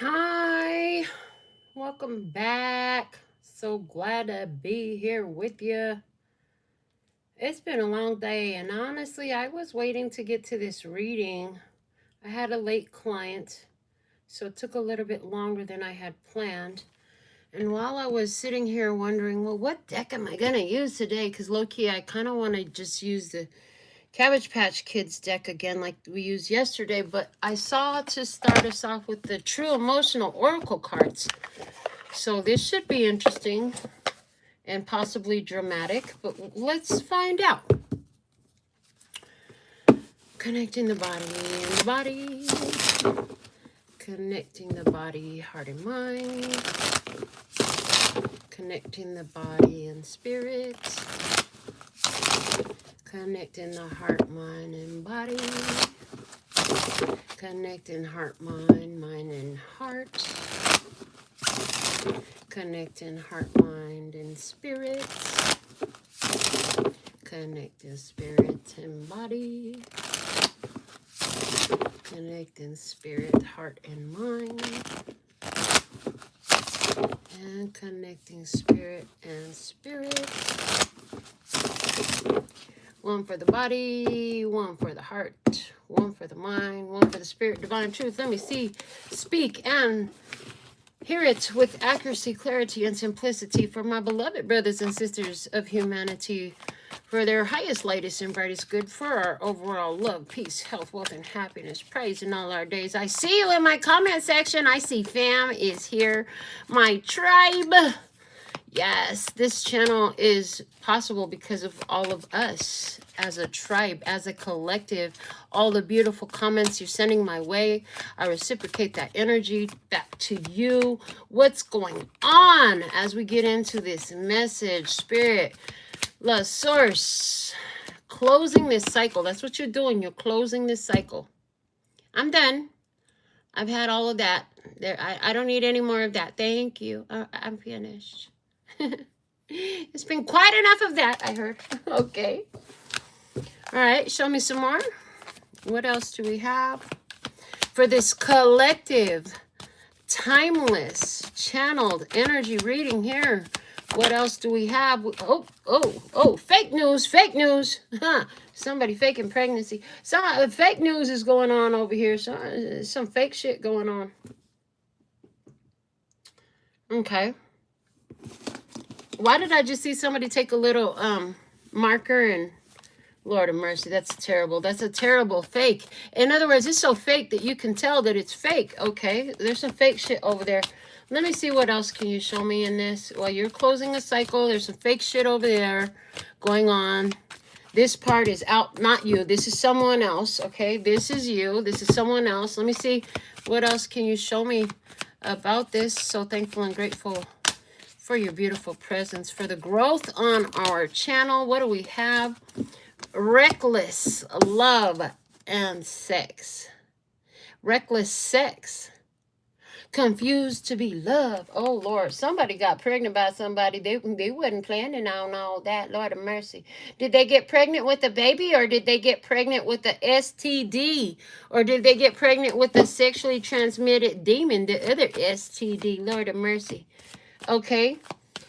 Hi, welcome back. So glad to be here with you. It's been a long day, and honestly, I was waiting to get to this reading. I had a late client, so it took a little bit longer than I had planned. And while I was sitting here wondering, well, what deck am I going to use today? Because low key, I kind of want to just use the Cabbage Patch Kids deck again like we used yesterday, but I saw to start us off with the True Emotional Oracle cards. So this should be interesting and possibly dramatic, but let's find out. Connecting the body and the body. Connecting the body, heart and mind. Connecting the body and spirit. Connecting the heart, mind, and body. Connecting heart, mind and heart. Connecting heart, mind, and spirit. Connecting spirit and body. Connecting spirit, heart, and mind. And connecting spirit and spirit. One for the body, one for the heart, one for the mind, one for the spirit, divine truth. Let me see, speak, and hear it with accuracy, clarity, and simplicity for my beloved brothers and sisters of humanity, for their highest, latest, and brightest good, for our overall love, peace, health, wealth, and happiness, praise in all our days. I see you in my comment section. I see fam is here, my tribe. Yes, this channel is possible because of all of us as a tribe, as a collective. All the beautiful comments you're sending my way, I reciprocate that energy back to you. What's going on as we get into this message? Spirit, love, source, closing this cycle. That's what you're doing. You're closing this cycle. I'm done. I've had all of that. I don't need any more of that. Thank you. I'm finished. It's been quite enough of that, I heard. Okay. All right, show me some more. What else do we have? For this collective, timeless, channeled energy reading here. What else do we have? Oh, fake news, fake news. Huh. Somebody faking pregnancy. Some fake news is going on over here. Some fake shit going on. Okay. Why did I just see somebody take a little marker and Lord of mercy, that's terrible. That's a terrible fake. In other words, it's so fake that you can tell that it's fake. Okay, there's some fake shit over there. Let me see what else can you show me in this. While you're closing a cycle, there's some fake shit over there going on. This part is out, not you. This is someone else, okay? This is you. This is someone else. Let me see what else can you show me about this. So thankful and grateful for your beautiful presence, for the growth on our channel. What do we have? Reckless love and sex. Reckless sex. Confused to be loved. Oh, Lord. Somebody got pregnant by somebody. They wasn't planning on all that. Lord of mercy. Did they get pregnant with a baby, or did they get pregnant with the STD? Or did they get pregnant with the sexually transmitted demon, the other STD? Lord of mercy. Okay.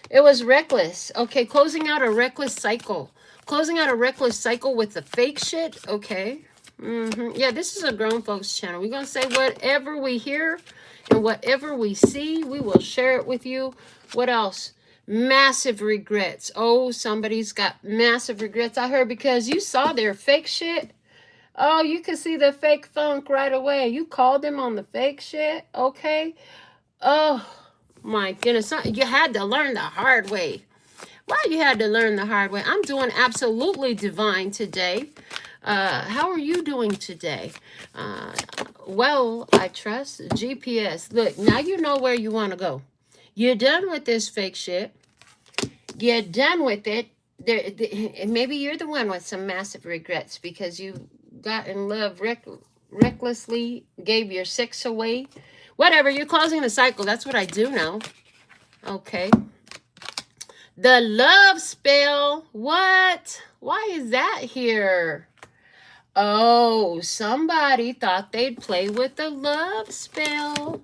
It was reckless. Okay, closing out a reckless cycle. Closing out a reckless cycle with the fake shit. Okay. Yeah, this is a grown folks channel. We're going to say whatever we hear and whatever we see, we will share it with you. What else? Massive regrets. Oh, somebody's got massive regrets. I heard because you saw their fake shit. Oh, you can see the fake funk right away. You called them on the fake shit. Okay. Oh. My goodness, you had to learn the hard way. Why you had to learn the hard way? I'm doing absolutely divine today. How are you doing today? Well, I trust. GPS. Look, now you know where you want to go. You're done with this fake shit. You're done with it. Maybe you're the one with some massive regrets because you got in love recklessly, gave your sex away. Whatever, you're closing the cycle. That's what I do now. Okay. The love spell. What? Why is that here? Oh, somebody thought they'd play with the love spell.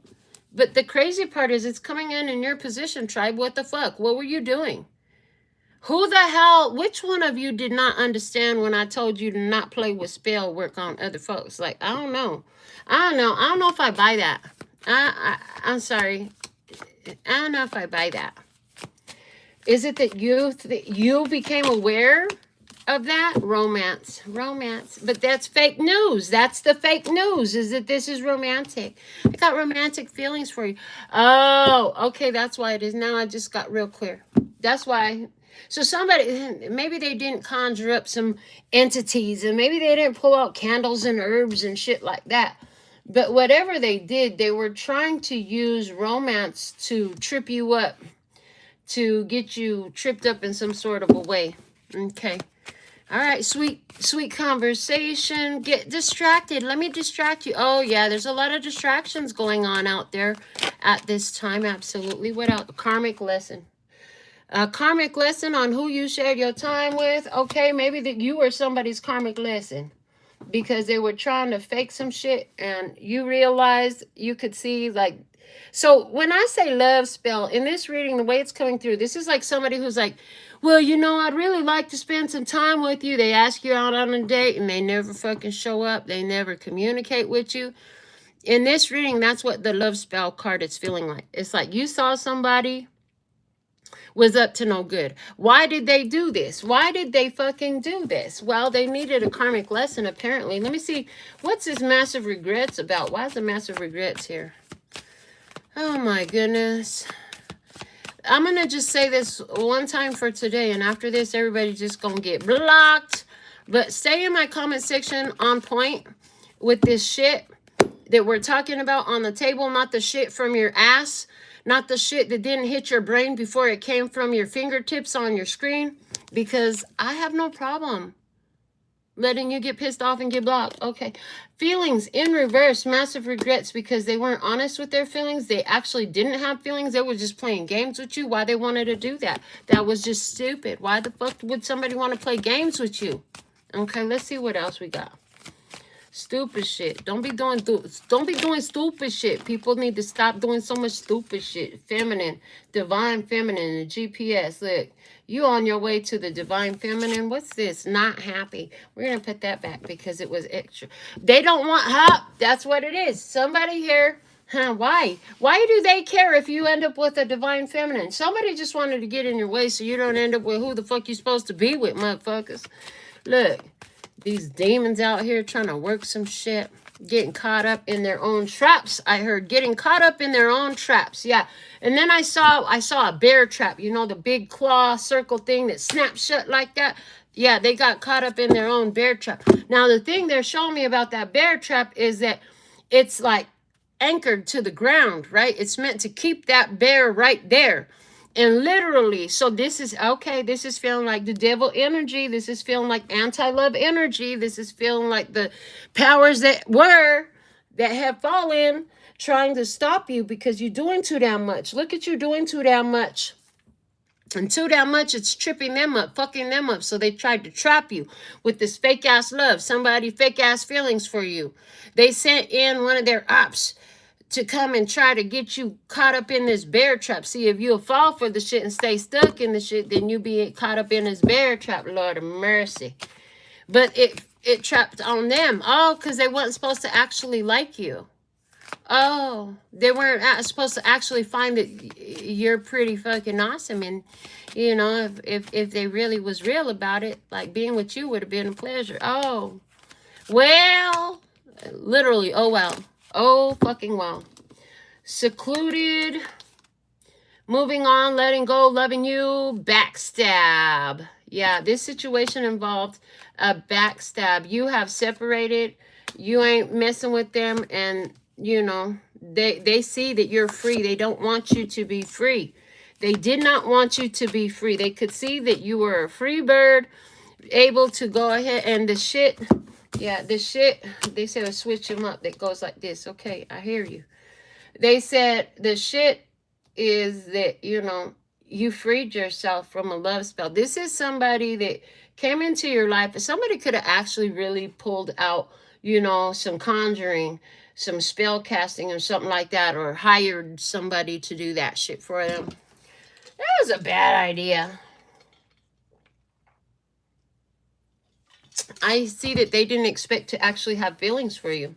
But the crazy part is it's coming in your position, tribe. What the fuck? What were you doing? Who the hell, which one of you did not understand when I told you to not play with spell work on other folks? Like, I don't know. I don't know if I buy that. I'm sorry. I don't know if I buy that. Is it that you became aware of that? Romance. But that's fake news. That's the fake news, is that this is romantic. I got romantic feelings for you. Oh, okay, that's why it is. Now I just got real clear. That's why. So somebody, maybe they didn't conjure up some entities, and maybe they didn't pull out candles and herbs and shit like that. But whatever they did, they were trying to use romance to trip you up, to get you tripped up in some sort of a way. Okay. All right, sweet conversation. Get distracted. Let me distract you. Oh, yeah, there's a lot of distractions going on out there at this time. Absolutely. What else? Karmic lesson. A karmic lesson on who you shared your time with. Okay, maybe that you were somebody's karmic lesson because they were trying to fake some shit and you realized you could see, like, so when I say love spell in this reading, the way it's coming through, this is like somebody who's like, well, you know, I'd really like to spend some time with you. They ask you out on a date and they never fucking show up. They never communicate with you. In this reading, that's what the love spell card is feeling like. It's like you saw somebody was up to no good. Why did they do this? Why did they fucking do this? Well, they needed a karmic lesson, apparently. Let me see. What's this massive regrets about? Why is the massive regrets here? Oh, my goodness. I'm going to just say this one time for today, and after this, everybody's just going to get blocked. But stay in my comment section on point with this shit that we're talking about on the table, not the shit from your ass. Not the shit that didn't hit your brain before it came from your fingertips on your screen. Because I have no problem letting you get pissed off and get blocked. Okay. Feelings in reverse. Massive regrets because they weren't honest with their feelings. They actually didn't have feelings. They were just playing games with you. Why they wanted to do that? That was just stupid. Why the fuck would somebody want to play games with you? Okay, let's see what else we got. Stupid shit. Don't be doing stupid shit. People need to stop doing so much stupid shit. Feminine, divine feminine, the GPS. Look, you on your way to the divine feminine. What's this? Not happy. We're gonna put that back because it was extra. They don't want help. That's what it is. Somebody here. Huh, why? Why do they care if you end up with a divine feminine? Somebody just wanted to get in your way so you don't end up with who the fuck you supposed to be with, motherfuckers. Look. These demons out here trying to work some shit. Getting caught up in their own traps. I heard getting caught up in their own traps. Yeah. And then I saw a bear trap. You know, the big claw circle thing that snaps shut like that. Yeah, they got caught up in their own bear trap. Now, the thing they're showing me about that bear trap is that it's like anchored to the ground, right? It's meant to keep that bear right there. And literally, so this is, okay, this is feeling like the devil energy. This is feeling like anti-love energy. This is feeling like the powers that have fallen, trying to stop you because you're doing too damn much. Look at you doing too damn much. And too damn much, it's tripping them up, fucking them up. So they tried to trap you with this fake-ass love. Somebody fake-ass feelings for you. They sent in one of their ops to come and try to get you caught up in this bear trap. See, if you'll fall for the shit and stay stuck in the shit, then you be caught up in this bear trap, Lord of mercy. But it trapped on them. Oh, because they weren't supposed to actually like you. Oh, they weren't supposed to actually find that you're pretty fucking awesome. And, you know, if they really was real about it, like being with you would have been a pleasure. Oh, well, literally, oh, well. Oh, fucking well. Secluded. Moving on, letting go, loving you. Backstab. Yeah, this situation involved a backstab. You have separated. You ain't messing with them. And, you know, they see that you're free. They don't want you to be free. They did not want you to be free. They could see that you were a free bird, able to go ahead and the shit... Yeah, this shit, they said switch them up. That goes like this. Okay, I hear you. They said the shit is that, you know, you freed yourself from a love spell. This is somebody that came into your life. Somebody could have actually really pulled out, you know, some conjuring some spell casting or something like that, or hired somebody to do that shit for them. That was a bad idea. I see that they didn't expect to actually have feelings for you.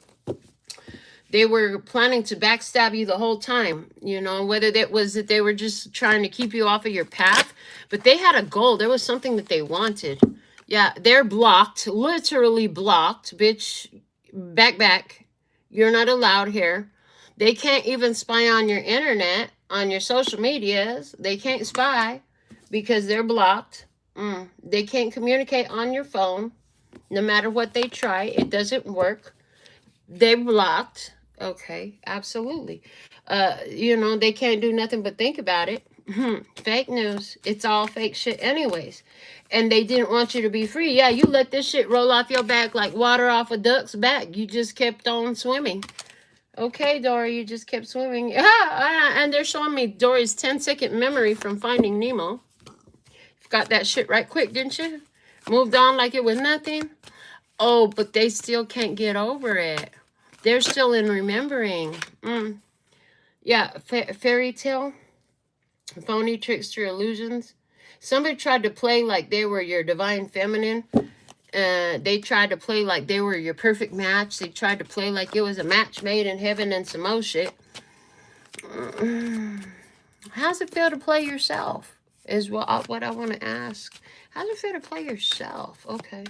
They were planning to backstab you the whole time, you know, whether that was that they were just trying to keep you off of your path, but they had a goal. There was something that they wanted. Yeah, they're blocked, literally blocked, bitch. Back. You're not allowed here. They can't even spy on your internet, on your social medias. They can't spy because they're blocked. They can't communicate on your phone. No matter what they try, it doesn't work. They're blocked. Okay, absolutely. You know, they can't do nothing but think about it. Fake news. It's all fake shit anyways. And they didn't want you to be free. Yeah, you let this shit roll off your back like water off a duck's back. You just kept on swimming. Okay, Dory, you just kept swimming. Yeah, and they're showing me Dory's 10-second memory from Finding Nemo. Got that shit right quick, didn't you? Moved on like it was nothing. Oh, but they still can't get over it. They're still in remembering. Yeah, fairy tale, phony, trickster, illusions. Somebody tried to play like they were your divine feminine. They tried to play like they were your perfect match. They tried to play like it was a match made in heaven and some more shit. How's it feel to play yourself? Is what I want to ask. How's it feel to play yourself? Okay.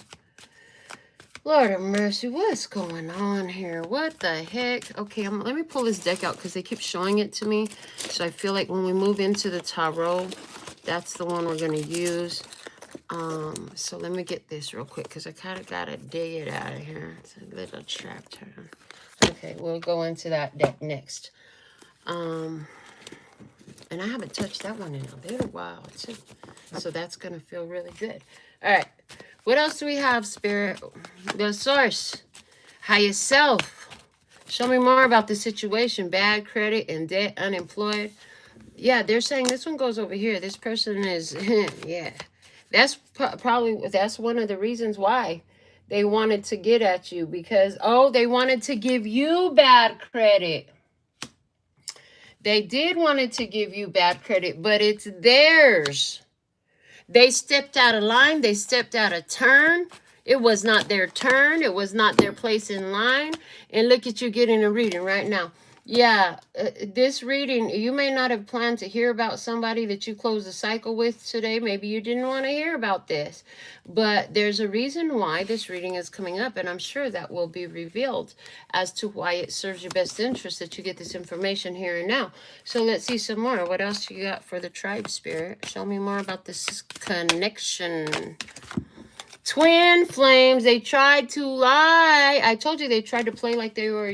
Lord of mercy, what's going on here? What the heck? Okay, let me pull this deck out because they keep showing it to me. So I feel like when we move into the tarot, that's the one we're going to use. So let me get this real quick because I kind of got to dig it out of here. It's a little trap turn. Okay, we'll go into that deck next. And I haven't touched that one in a little while too. So that's going to feel really good. All right. What else do we have, Spirit? The source. Higher self. Show me more about the situation. Bad credit and debt, unemployed. Yeah, they're saying this one goes over here. This person is, yeah. That's probably, that's one of the reasons why they wanted to get at you. Because, oh, they wanted to give you bad credit. They did wanted to give you bad credit, but it's theirs. They stepped out of line. They stepped out of turn. It was not their turn. It was not their place in line. And look at you getting a reading right now. Yeah, this reading, you may not have planned to hear about somebody that you closed the cycle with today. Maybe you didn't want to hear about this. But there's a reason why this reading is coming up. And I'm sure that will be revealed as to why it serves your best interest that you get this information here and now. So let's see some more. What else you got for the tribe, Spirit? Show me more about this connection. Twin flames. They tried to lie. I told you they tried to play like they were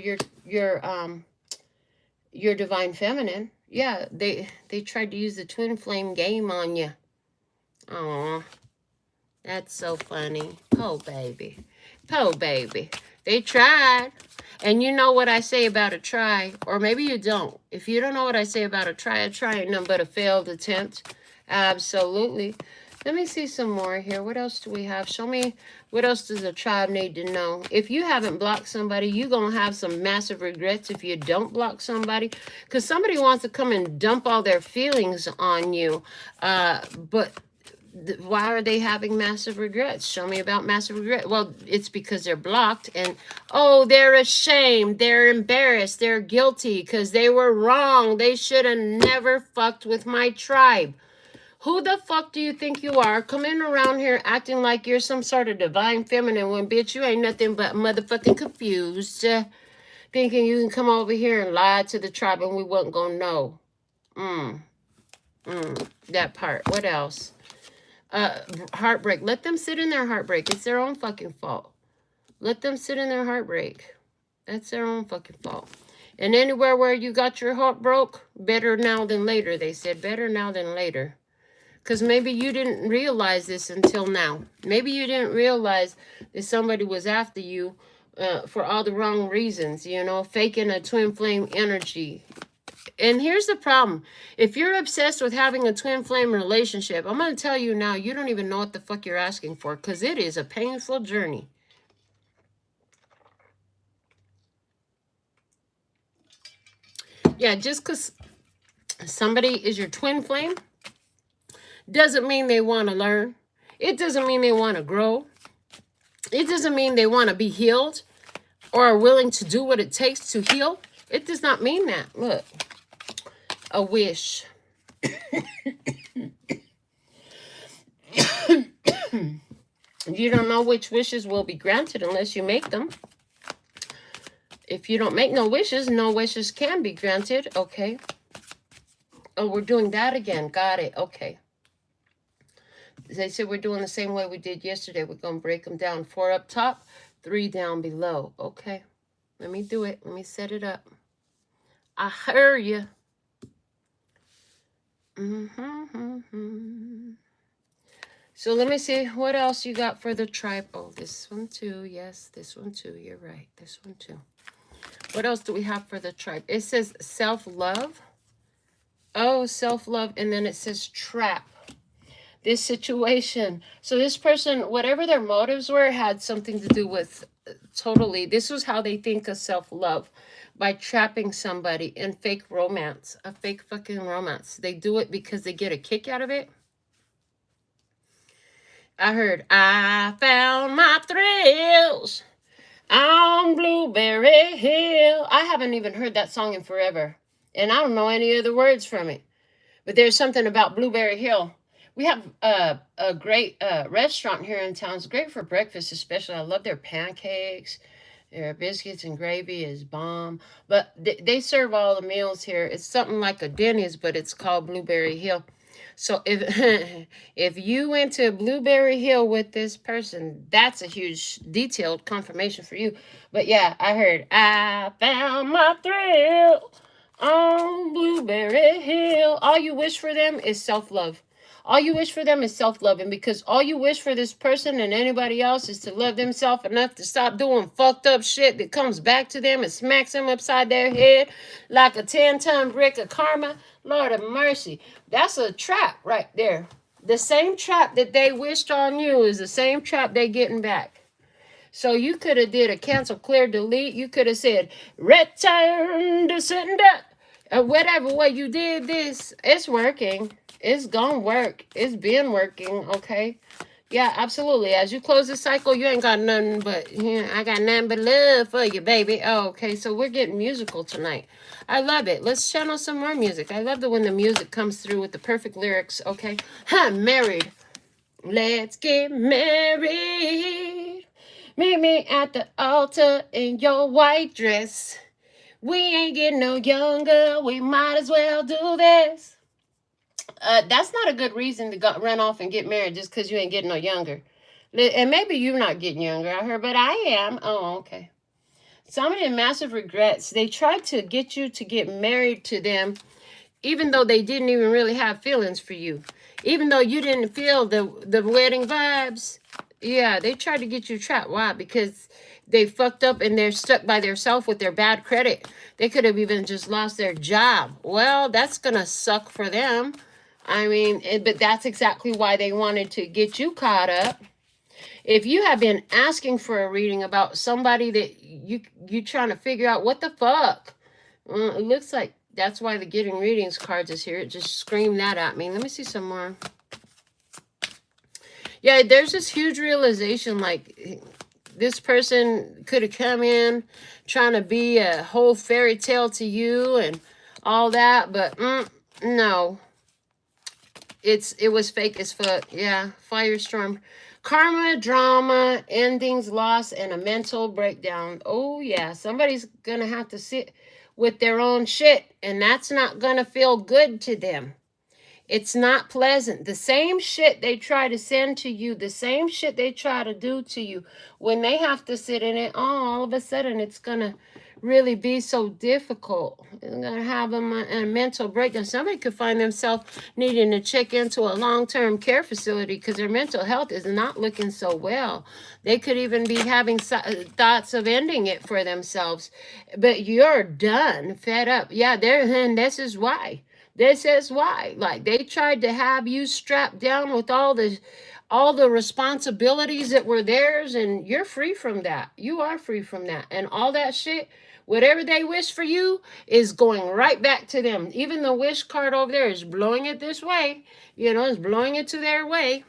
your divine feminine. Yeah, they tried to use the twin flame game on you. Aw, that's so funny. Oh, baby. Oh, baby. They tried. And you know what I say about a try, or maybe you don't. If you don't know what I say about a try ain't nothing but a failed attempt. Absolutely. Let me see some more here. What else do we have? Show me what else does a tribe need to know. If you haven't blocked somebody, you're going to have some massive regrets if you don't block somebody. Because somebody wants to come and dump all their feelings on you. But why are they having massive regrets? Show me about massive regret. Well, it's because they're blocked. And, oh, they're ashamed. They're embarrassed. They're guilty because they were wrong. They should have never fucked with my tribe. Who the fuck do you think you are coming around here acting like you're some sort of divine feminine when, bitch, you ain't nothing but motherfucking confused. Thinking you can come over here and lie to the tribe and we wasn't gonna know. That part. What else? Heartbreak. Let them sit in their heartbreak. It's their own fucking fault. Let them sit in their heartbreak. That's their own fucking fault. And anywhere where you got your heart broke, better now than later, they said. Better now than later. Because maybe you didn't realize this until now. Maybe you didn't realize that somebody was after you for all the wrong reasons, you know, faking a twin flame energy. And here's the problem. If you're obsessed with having a twin flame relationship, I'm going to tell you now, you don't even know what the fuck you're asking for because it is a painful journey. Yeah, just because somebody is your twin flame doesn't mean they want to learn. It doesn't mean they want to grow. It doesn't mean they want to be healed or are willing to do what it takes to heal. It does not mean that. Look, a wish. You don't know which wishes will be granted unless you make them. If you don't make no wishes can be granted. Okay. Oh, we're doing that again. Got it. Okay. They said we're doing the same way we did yesterday. We're going to break them down. 4 up top, 3 down below. Okay. Let me do it. Let me set it up. I hear you. So let me see what else you got for the tribe. Oh, this one too. Yes, this one too. You're right. This one too. What else do we have for the tribe? It says self-love. Oh, self-love. And then it says trap. This situation. So this person, whatever their motives were, had something to do with totally. This was how they think of self-love. By trapping somebody in fake romance. A fake fucking romance. They do it because they get a kick out of it. I heard, I found my thrills on Blueberry Hill. I haven't even heard that song in forever. And I don't know any of the words from it. But there's something about Blueberry Hill. We have a great restaurant here in town. It's great for breakfast especially. I love their pancakes. Their biscuits and gravy is bomb. But they serve all the meals here. It's something like a Denny's, but it's called Blueberry Hill. So if you went to Blueberry Hill with this person, that's a huge detailed confirmation for you. But yeah, I heard, I found my thrill on Blueberry Hill. All you wish for them is self-love. All you wish for them is self-love. And because all you wish for this person and anybody else is to love themselves enough to stop doing fucked up shit that comes back to them and smacks them upside their head like a 10-ton brick of karma. Lord of mercy. That's a trap right there. The same trap that they wished on you is the same trap they getting back. So you could have did a cancel, clear, delete. You could have said, return to sender. Or whatever way you did this. It's working. It's gonna work. It's been working, okay? Yeah, absolutely. As you close the cycle, you ain't got nothing but, I got nothing but love for you, baby. Oh, okay, so we're getting musical tonight. I love it. Let's channel some more music. I love it when the music comes through with the perfect lyrics, okay? Married. Let's get married. Meet me at the altar in your white dress. We ain't getting no younger. We might as well do this. That's not a good reason to run off and get married just because you ain't getting no younger. And maybe you're not getting younger, I heard, but I am. Oh, okay. Somebody in massive regrets. They tried to get you to get married to them, even though they didn't even really have feelings for you. Even though you didn't feel the wedding vibes. Yeah, they tried to get you trapped. Why? Because they fucked up and they're stuck by themselves with their bad credit. They could have even just lost their job. Well, that's going to suck for them. I mean, but that's exactly why they wanted to get you caught up. If you have been asking for a reading about somebody that you trying to figure out what the fuck, it looks like that's why the getting readings cards is here. It just screamed that at me. Let me see some more. Yeah, there's this huge realization, like this person could have come in trying to be a whole fairy tale to you and all that, but no. It was fake as fuck. Yeah, firestorm. Karma, drama, endings, loss, and a mental breakdown. Oh, yeah. Somebody's going to have to sit with their own shit, and that's not going to feel good to them. It's not pleasant. The same shit they try to send to you, the same shit they try to do to you, when they have to sit in it, all of a sudden it's going to really be so difficult. It's going to have a mental breakdown. Somebody could find themselves needing to check into a long-term care facility because their mental health is not looking so well. They could even be having thoughts of ending it for themselves. But you're done, fed up. Yeah, and this is why. This is why. Like, they tried to have you strapped down with all the responsibilities that were theirs, and you're free from that. You are free from that. And all that shit Whatever they wish for you is going right back to them. Even the wish card over there is blowing it this way. You know, it's blowing it to their way.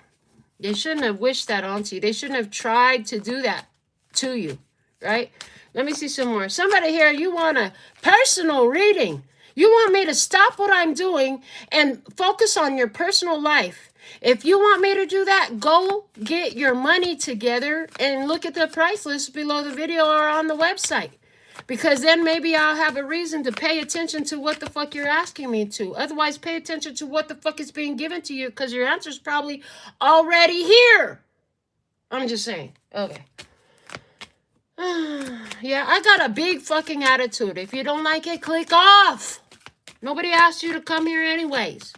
They shouldn't have wished that onto you. They shouldn't have tried to do that to you, right? Let me see some more. Somebody here, you want a personal reading. You want me to stop what I'm doing and focus on your personal life. If you want me to do that, go get your money together and look at the price list below the video or on the website. Because then maybe I'll have a reason to pay attention to what the fuck you're asking me to. Otherwise, pay attention to what the fuck is being given to you, because your answer's probably already here. I'm just saying. Okay. Yeah, I got a big fucking attitude. If you don't like it, click off. Nobody asked you to come here anyways.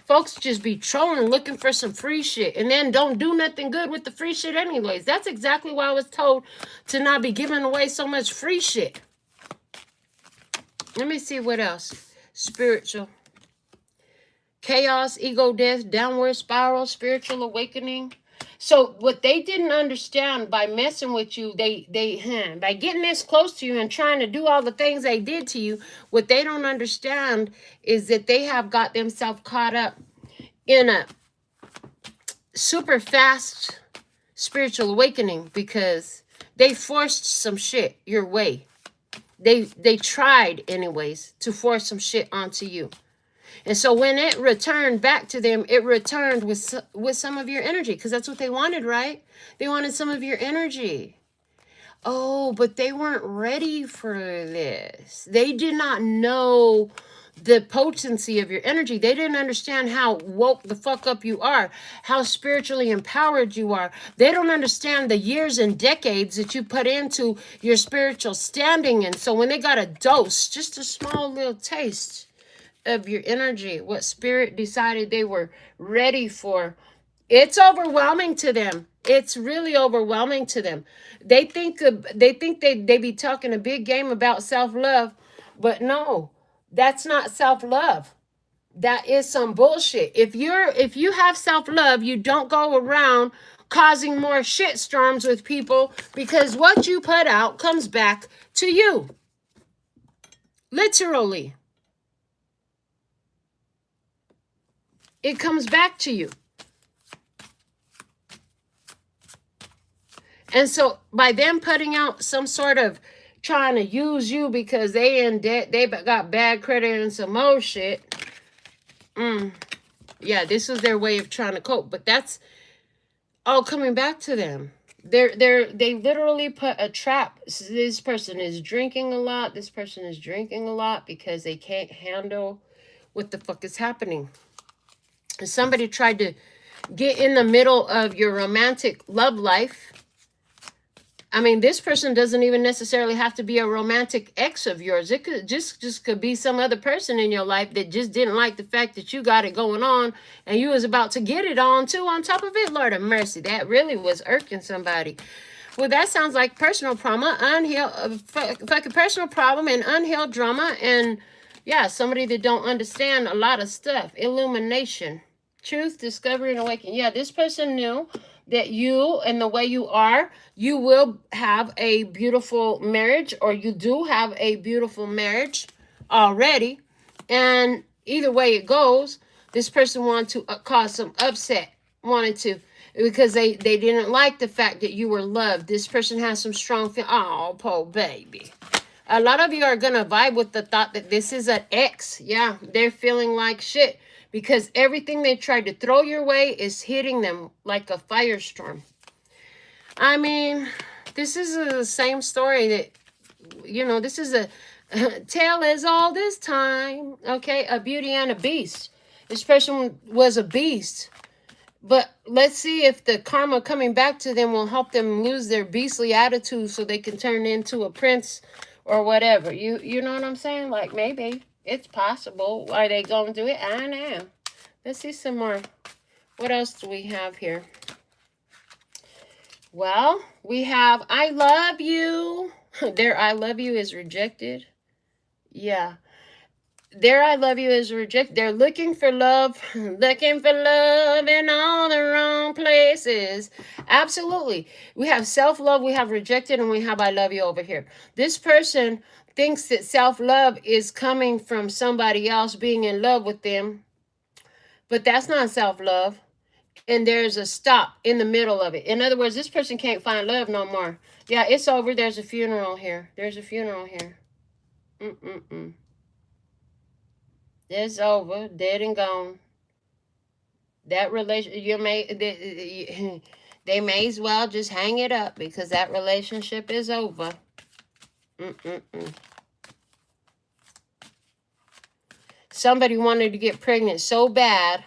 Folks just be trolling, looking for some free shit, and then don't do nothing good with the free shit anyways. That's exactly why I was told to not be giving away so much free shit. Let me see what else. Spiritual. Chaos, ego death, downward spiral, spiritual awakening. So what they didn't understand by messing with you, by getting this close to you and trying to do all the things they did to you, what they don't understand is that they have got themselves caught up in a super fast spiritual awakening because they forced some shit your way. They tried anyways to force some shit onto you. And so when it returned back to them, it returned with some of your energy, because that's what they wanted, right? They wanted some of your energy. Oh, but they weren't ready for this. They did not know the potency of your energy. They didn't understand how woke the fuck up you are, how spiritually empowered you are. They don't understand the years and decades that you put into your spiritual standing. And so when they got a dose, just a small little taste of your energy, what spirit decided they were ready for, it's overwhelming to them. It's really overwhelming to them. They think they be talking a big game about self-love, but no, that's not self-love. That is some bullshit. If you have self-love, you don't go around causing more shit storms with people, because what you put out comes back to you. Literally. It comes back to you. And so by them putting out some sort of trying to use you because they in debt, they got bad credit and some more shit. Yeah, this was their way of trying to cope. But that's all coming back to them. They literally put a trap. This person is drinking a lot. This person is drinking a lot because they can't handle what the fuck is happening. Somebody tried to get in the middle of your romantic love life. I mean, this person doesn't even necessarily have to be a romantic ex of yours. It could just could be some other person in your life that just didn't like the fact that you got it going on and you was about to get it on too on top of it. Lord of mercy, that really was irking somebody. Well, that sounds like personal trauma, fucking personal problem and unhealed drama, and yeah, somebody that don't understand a lot of stuff. Illumination. Truth, discovery, and awakening. Yeah, this person knew that you and the way you are, you will have a beautiful marriage, or you do have a beautiful marriage already. And either way it goes, this person wanted to cause some upset, because they didn't like the fact that you were loved. This person has some strong feelings. Oh, poor baby. A lot of you are going to vibe with the thought that this is an ex. Yeah, they're feeling like shit, because everything they tried to throw your way is hitting them like a firestorm. I mean, this is the same story that, this is a tale as all this time. Okay, a beauty and a beast. This person was a beast. But let's see if the karma coming back to them will help them lose their beastly attitude so they can turn into a prince or whatever. You know what I'm saying? Like, maybe. It's possible. Are they going to do it? I don't know. Let's see some more. What else do we have here? Well, we have I love you. Their I love you is rejected. Yeah. Their I love you is rejected. They're looking for love in all the wrong places. Absolutely. We have self-love, we have rejected, and we have I love you over here. This person thinks that self-love is coming from somebody else being in love with them, but that's not self-love. And there's a stop in the middle of it. In other words, this person can't find love no more. Yeah, it's over. There's a funeral here. There's a funeral here. Mm-mm-mm. It's over, dead and gone. That relation, they may as well just hang it up because that relationship is over. Mm-mm-mm. Somebody wanted to get pregnant so bad,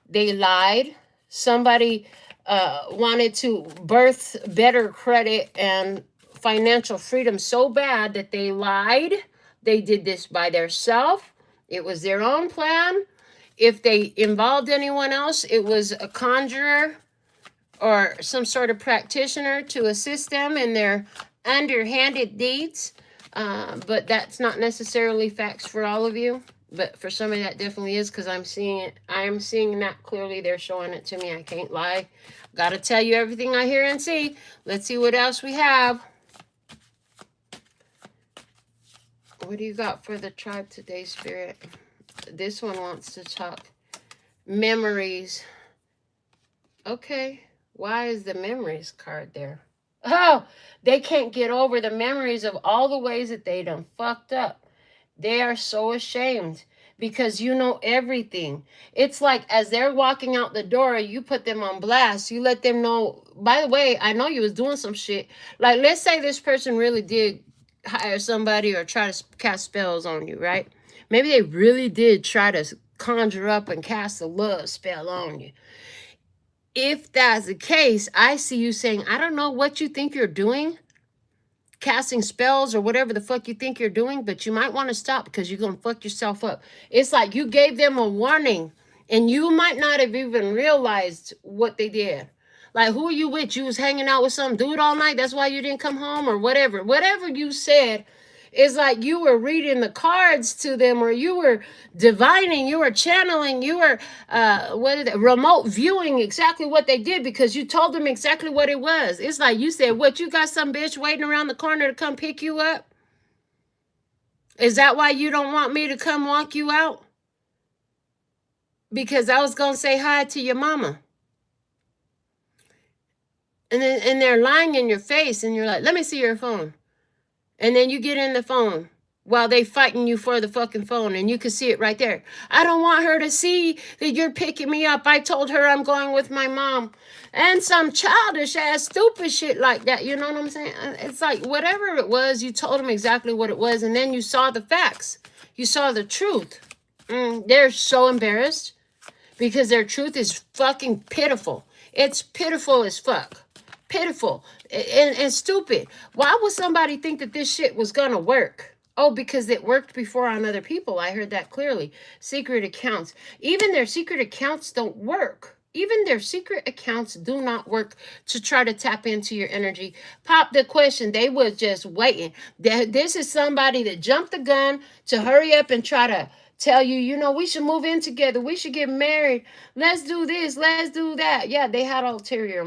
they lied. Somebody wanted to birth better credit and financial freedom so bad that they lied. They did this by themselves. It was their own plan. If they involved anyone else, it was a conjurer or some sort of practitioner to assist them in their underhanded deeds. But that's not necessarily facts for all of you. But for somebody that definitely is, because I'm seeing it. I am seeing that clearly. They're showing it to me. I can't lie. Got to tell you everything I hear and see. Let's see what else we have. What do you got for the tribe today, Spirit? This one wants to talk memories. Okay. Why is the memories card there? Oh, they can't get over the memories of all the ways that they done fucked up. They are so ashamed because you know everything. It's like as they're walking out the door, you put them on blast. You let them know, by the way, I know you was doing some shit. Like, let's say this person really did hire somebody or try to cast spells on you, right? Maybe they really did try to conjure up and cast a love spell on you. If that's the case, I see you saying, I don't know what you think you're doing, casting spells or whatever the fuck you think you're doing, but you might want to stop because you're going to fuck yourself up. It's like you gave them a warning and you might not have even realized what they did. Like, who are you with? You was hanging out with some dude all night. That's why you didn't come home or whatever. Whatever you said, it's like you were reading the cards to them or you were divining, you were channeling, you were remote viewing exactly what they did because you told them exactly what it was. It's like you said, what, you got some bitch waiting around the corner to come pick you up? Is that why you don't want me to come walk you out? Because I was going to say hi to your mama. And they're lying in your face and you're like, let me see your phone. And then you get in the phone while they fighting you for the fucking phone and you can see it right there. I don't want her to see that you're picking me up. I told her I'm going with my mom. And some childish ass stupid shit like that. You know what I'm saying? It's like whatever it was, you told them exactly what it was and then you saw the facts. You saw the truth. They're so embarrassed because their truth is fucking pitiful. It's pitiful as fuck. Pitiful and stupid. Why would somebody think that this shit was gonna work? Oh, because it worked before on other people. I heard that clearly. Secret accounts. Even their secret accounts don't work. Even their secret accounts do not work to try to tap into your energy. Pop the question. They was just waiting. This is somebody that jumped the gun to hurry up and try to tell you, you know, we should move in together. We should get married. Let's do this. Let's do that. Yeah, they had ulterior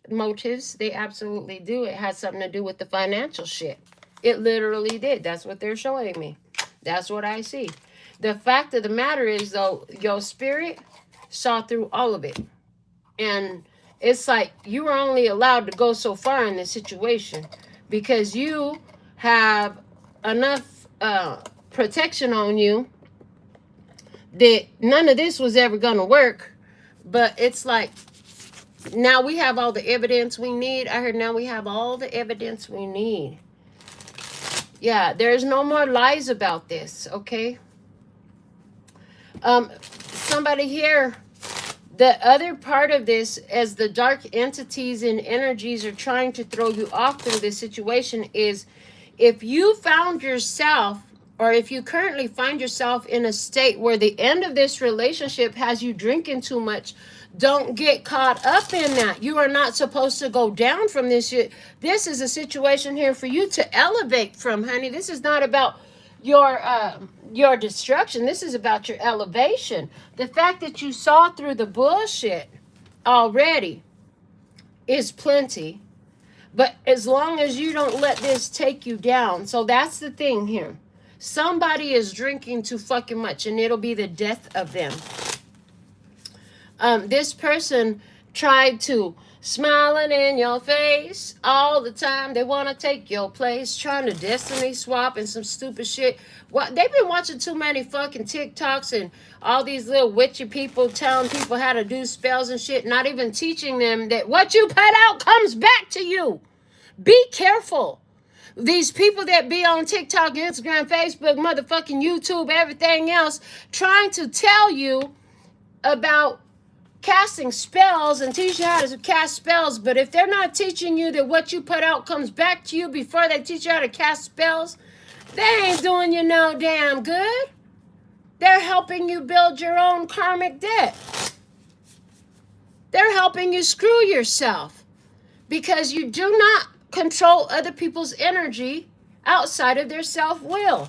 motives. They absolutely do. It had something to do with the financial shit. It literally did. That's what they're showing me. That's what I see. The fact of the matter is, though, your spirit saw through all of it. And it's like you were only allowed to go so far in this situation because you have enough protection on you that none of this was ever going to work. But it's like, now we have all the evidence we need. I heard now we have all the evidence we need. Yeah, there's no more lies about this, okay? Somebody here, the other part of this, as the dark entities and energies are trying to throw you off through this situation, is if you found yourself, or if you currently find yourself in a state where the end of this relationship has you drinking too much, don't get caught up in that. You are not supposed to go down from this shit. This is a situation here for you to elevate from, honey. This is not about your destruction. This is about your elevation. The fact that you saw through the bullshit already is plenty. But as long as you don't let this take you down. So that's the thing here. Somebody is drinking too fucking much, and it'll be the death of them. This person tried to smiling in your face all the time. They want to take your place, trying to destiny swap and some stupid shit. What they've been watching too many fucking TikToks and all these little witchy people telling people how to do spells and shit, not even teaching them that what you put out comes back to you. Be careful. These people that be on TikTok, Instagram, Facebook, motherfucking YouTube, everything else, trying to tell you about casting spells and teach you how to cast spells. But if they're not teaching you that what you put out comes back to you before they teach you how to cast spells, they ain't doing you no damn good. They're helping you build your own karmic debt. They're helping you screw yourself because you do not control other people's energy outside of their self-will.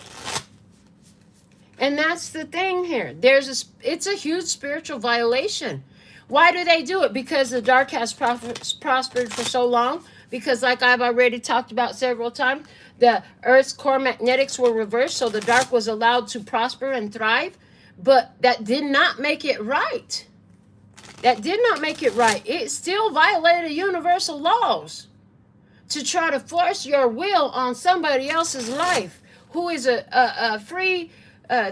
And that's the thing here. It's a huge spiritual violation. Why do they do it? Because the dark has prospered for so long. Because like I've already talked about several times, the Earth's core magnetics were reversed, so the dark was allowed to prosper and thrive. But that did not make it right. That did not make it right. It still violated universal laws to try to force your will on somebody else's life who is a free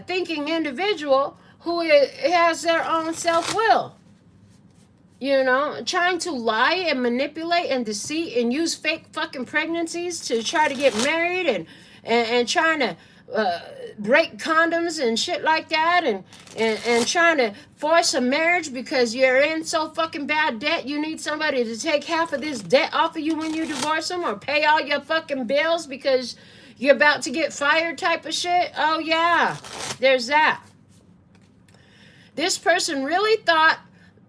thinking individual who has their own self-will. You know, trying to lie and manipulate and deceive and use fake fucking pregnancies to try to get married and trying to break condoms and shit like that and trying to force a marriage because you're in so fucking bad debt you need somebody to take half of this debt off of you when you divorce them or pay all your fucking bills because you're about to get fired type of shit. Oh yeah, there's that. This person really thought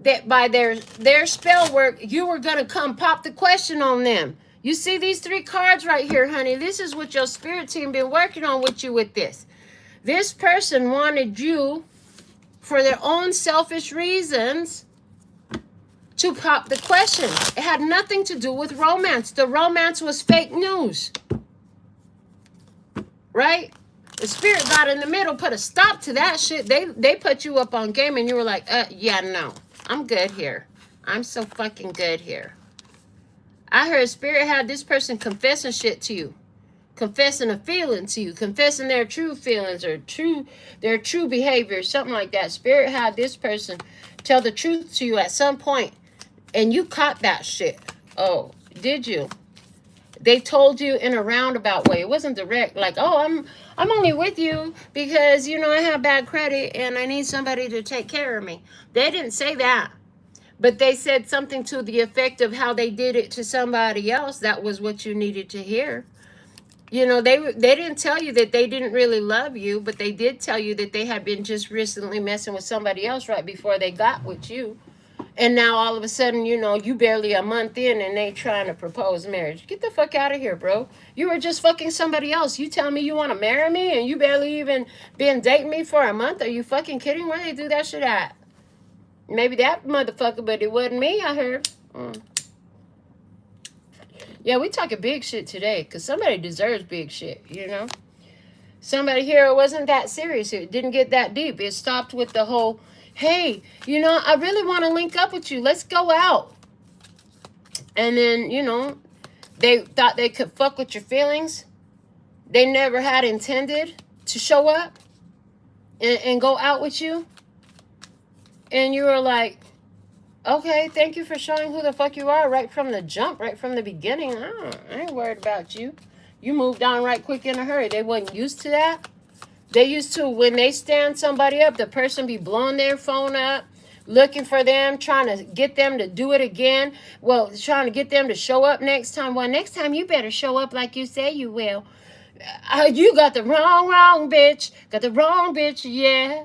that by their spell work you were going to come pop the question on them. You see these 3 cards right here, honey. This is what your spirit team been working on with you with this. This person wanted you, for their own selfish reasons, to pop the question. It had nothing to do with romance. The romance was fake news. Right? The spirit got in the middle, put a stop to that shit. They put you up on game and you were like, yeah, no. I'm good here. I'm so fucking good here. I heard spirit had this person confessing shit to you. Confessing a feeling to you. Confessing their true feelings or their true behavior. Something like that. Spirit had this person tell the truth to you at some point. And you caught that shit. Oh, did you? They told you in a roundabout way. It wasn't direct. Like, oh, I'm only with you because, you know, I have bad credit and I need somebody to take care of me. They didn't say that. But they said something to the effect of how they did it to somebody else. That was what you needed to hear. You know, they didn't tell you that they didn't really love you, but they did tell you that they had been just recently messing with somebody else right before they got with you. And now all of a sudden, you know, you barely a month in and they trying to propose marriage. Get the fuck out of here, bro. You were just fucking somebody else. You tell me you want to marry me and you barely even been dating me for a month? Are you fucking kidding? Where they do that shit at? Maybe that motherfucker, but it wasn't me, I heard. Yeah, we talking big shit today because somebody deserves big shit, you know? Somebody here, it wasn't that serious. It didn't get that deep. It stopped with the whole, hey, you know, I really want to link up with you. Let's go out. And then, you know, they thought they could fuck with your feelings. They never had intended to show up and go out with you. And you were like, okay, thank you for showing who the fuck you are right from the jump, right from the beginning. I ain't worried about you. You moved on right quick in a hurry. They wasn't used to that. They used to, when they stand somebody up, the person be blowing their phone up, looking for them, trying to get them to do it again. Well, trying to get them to show up next time. Well, next time you better show up like you say you will. You got the wrong bitch. Got the wrong bitch, yeah.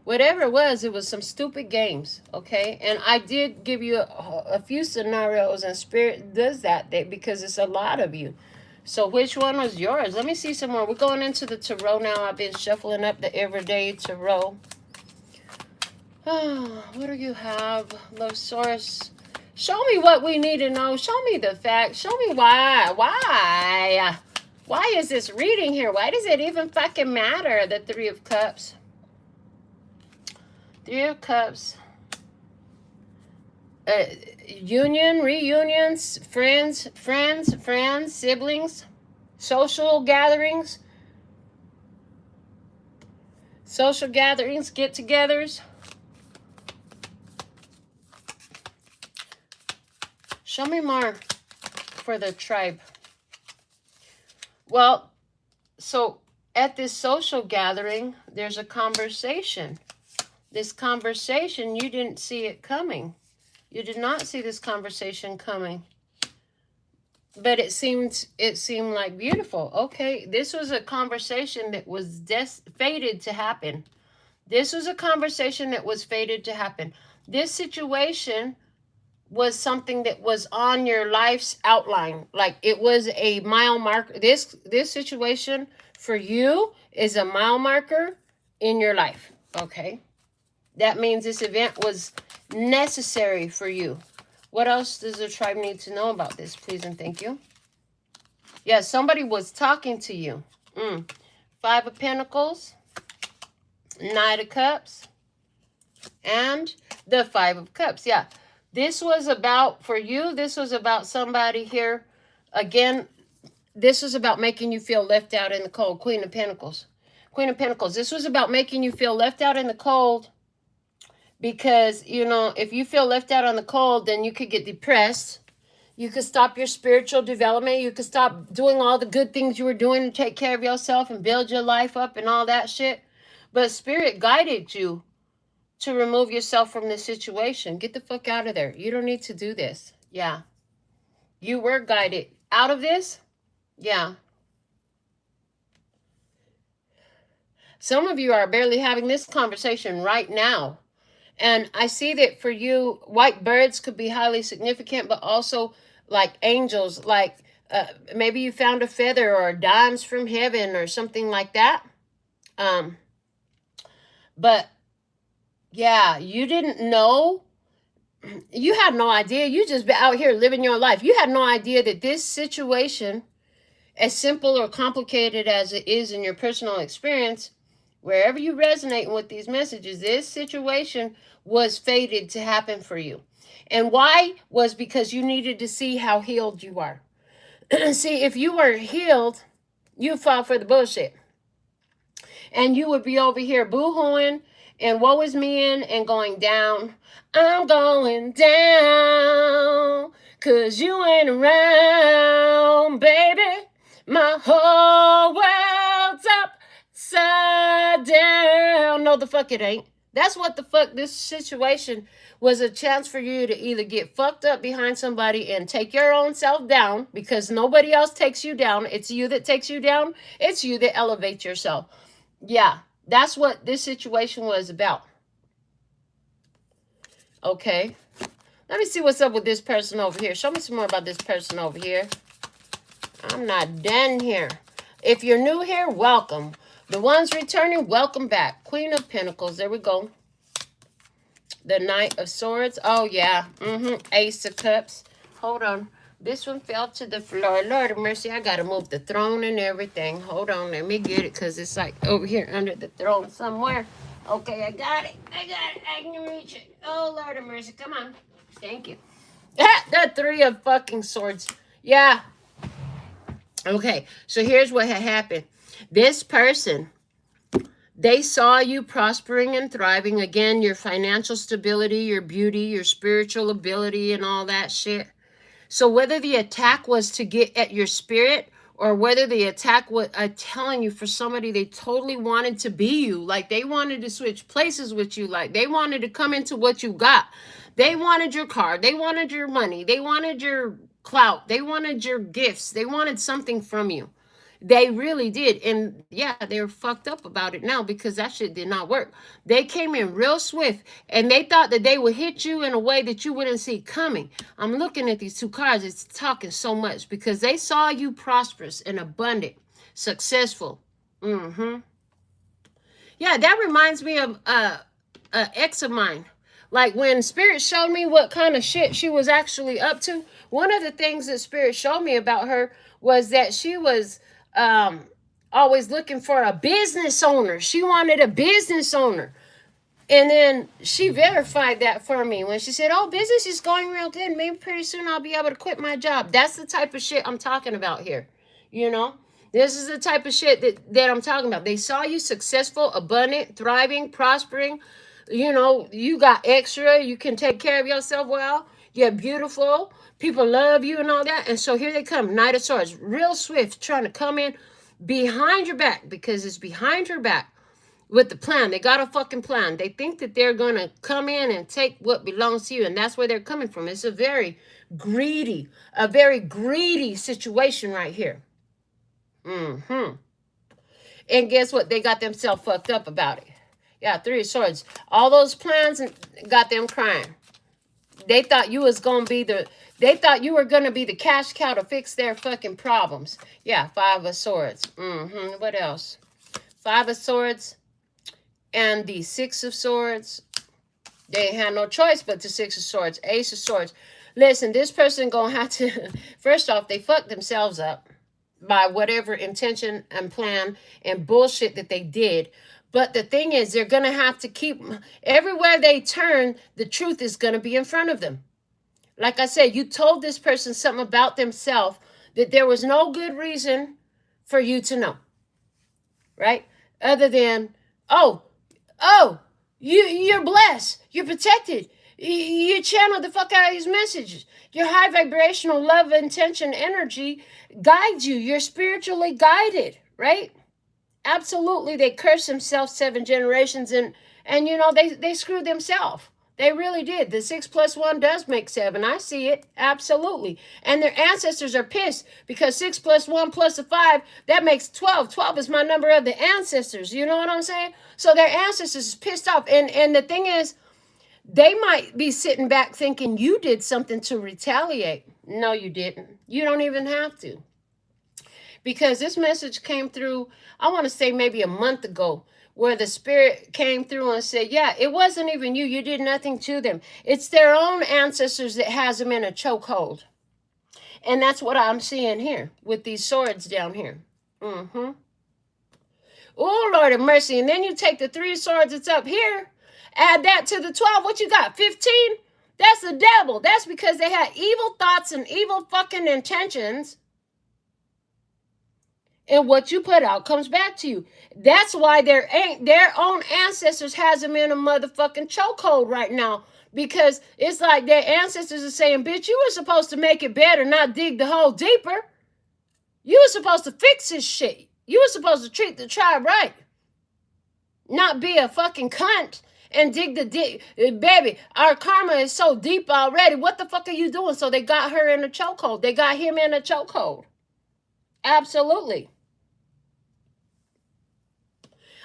Whatever it was some stupid games, okay? And I did give you a few scenarios, and Spirit does that because it's a lot of you. So which one was yours? Let me see some more. We're going into the tarot now. I've been shuffling up the everyday tarot. Oh, what do you have, love source? Show me what we need to know. Show me the facts. Show me why. Why is this reading here? Why does it even fucking matter? The Three of Cups. Three of Cups. Union, reunions, friends, siblings, social gatherings, get-togethers. Show me more for the tribe. Well, so at this social gathering, there's a conversation. This conversation, you didn't see it coming. You did not see this conversation coming. But it seemed like beautiful. Okay, this was a conversation that was fated to happen. This was a conversation that was fated to happen. This situation was something that was on your life's outline. Like it was a mile marker. This situation for you is a mile marker in your life. Okay. That means this event was necessary for you. What else does the tribe need to know about this? Please and thank you. Yeah, somebody was talking to you. Five of Pentacles, Knight of Cups, and the Five of Cups. Yeah. This was about, for you, this was about somebody here. Again, this was about making you feel left out in the cold. Queen of Pentacles. Queen of Pentacles. This was about making you feel left out in the cold because, you know, if you feel left out on the cold, then you could get depressed. You could stop your spiritual development. You could stop doing all the good things you were doing to take care of yourself and build your life up and all that shit. But Spirit guided you to remove yourself from this situation. Get the fuck out of there. You don't need to do this. Yeah. You were guided out of this. Yeah. Some of you are barely having this conversation right now. And I see that for you, white birds could be highly significant, but also like angels, like maybe you found a feather or dimes from heaven or something like that. But yeah, you didn't know. You had no idea. You just been out here living your life. You had no idea that this situation, as simple or complicated as it is in your personal experience, wherever you resonate with these messages, this situation was fated to happen for you. And why? Was because you needed to see how healed you are. See, if you were healed, you fall for the bullshit. And you would be over here boo-hooing and woe is me and going down. I'm going down because you ain't around, baby. My whole world's upside down. No, the fuck it ain't. That's what the fuck this situation was, a chance for you to either get fucked up behind somebody and take your own self down because nobody else takes you down. It's you that takes you down. It's you that elevates yourself. Yeah, that's what this situation was about. Okay. Let me see what's up with this person over here. Show me some more about this person over here. I'm not done here. If you're new here, welcome. The ones returning, welcome back. Queen of Pentacles. There we go. The Knight of Swords. Oh, yeah. Ace of Cups. Hold on. This one fell to the floor. Lord of mercy, I got to move the throne and everything. Hold on. Let me get it because it's like over here under the throne somewhere. Okay, I got it. I can reach it. Oh, Lord of mercy. Come on. Thank you. The Three of fucking Swords. Yeah. Okay, so here's what had happened. This person, they saw you prospering and thriving. Again, your financial stability, your beauty, your spiritual ability, and all that shit. So whether the attack was to get at your spirit or whether the attack was, I'm telling you, for somebody, they totally wanted to be you. Like they wanted to switch places with you. Like they wanted to come into what you got. They wanted your car. They wanted your money. They wanted your clout. They wanted your gifts. They wanted something from you. They really did. And yeah, they're fucked up about it now because that shit did not work. They came in real swift and they thought that they would hit you in a way that you wouldn't see coming. I'm looking at these two cards. It's talking so much because they saw you prosperous and abundant, successful. Mm-hmm. Yeah, that reminds me of a ex of mine. Like when Spirit showed me what kind of shit she was actually up to, one of the things that Spirit showed me about her was that she was um, always looking for a business owner. She wanted a business owner. And then she verified that for me when she said, oh, business is going real good. Maybe pretty soon I'll be able to quit my job. That's the type of shit I'm talking about here. You know, this is the type of shit that I'm talking about. They saw you successful, abundant, thriving, prospering. You know, you got extra. You can take care of yourself well. You're beautiful. People love you and all that. And so here they come. Knight of Swords. Real swift. Trying to come in behind your back because it's behind your back. With the plan. They got a fucking plan. They think that they're going to come in and take what belongs to you. And that's where they're coming from. It's a very greedy situation right here. Mm-hmm. And guess what? They got themselves fucked up about it. Yeah, Three of Swords. All those plans got them crying. They thought you was going to be they thought you were going to be the cash cow to fix their fucking problems. Yeah, Five of Swords. Mm-hmm. What else? Five of Swords. And the Six of Swords, they ain't had no choice but the Six of Swords. Ace of Swords. Listen, this person gonna have to, first off, they fucked themselves up by whatever intention and plan and bullshit that they did. But the thing is, they're gonna have to keep, everywhere they turn, the truth is gonna be in front of them. Like I said, you told this person something about themselves that there was no good reason for you to know. Right? Other than, oh, you're blessed. You're protected. You channel the fuck out of these messages. Your high vibrational love, intention, energy guides you. You're spiritually guided, right? Absolutely. They curse themselves 7 generations and you know, they screwed themselves. They really did. The 6 plus 1 does make 7. I see it. Absolutely. And their ancestors are pissed because 6 plus 1 plus a 5, that makes 12. 12 is my number of the ancestors. You know what I'm saying? So their ancestors is pissed off. And the thing is, they might be sitting back thinking you did something to retaliate. No, you didn't. You don't even have to. Because this message came through, I want to say maybe a month ago, where the Spirit came through and said, yeah, it wasn't even you. You did nothing to them. It's their own ancestors that has them in a chokehold. And that's what I'm seeing here with these swords down here. Mm-hmm. Oh, Lord of mercy. And then you take the 3 swords that's up here, add that to the 12. What you got, 15? That's the devil. That's because they had evil thoughts and evil fucking intentions. And what you put out comes back to you. That's why their own ancestors has them in a motherfucking chokehold right now. Because it's like their ancestors are saying, bitch, you were supposed to make it better, not dig the hole deeper. You were supposed to fix this shit. You were supposed to treat the tribe right. Not be a fucking cunt and dig the deep. Baby, our karma is so deep already. What the fuck are you doing? So they got her in a chokehold. They got him in a chokehold. Absolutely.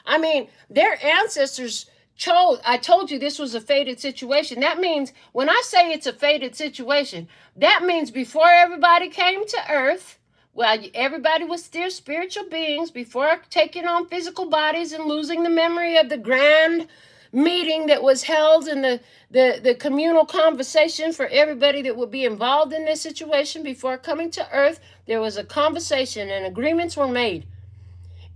I mean, their ancestors chose. I told you this was a fated situation. That means when I say it's a fated situation, that means before everybody came to earth, well, everybody was still spiritual beings before taking on physical bodies and losing the memory of the grand meeting that was held in the communal conversation for everybody that would be involved in this situation. Before coming to earth, there was a conversation and agreements were made.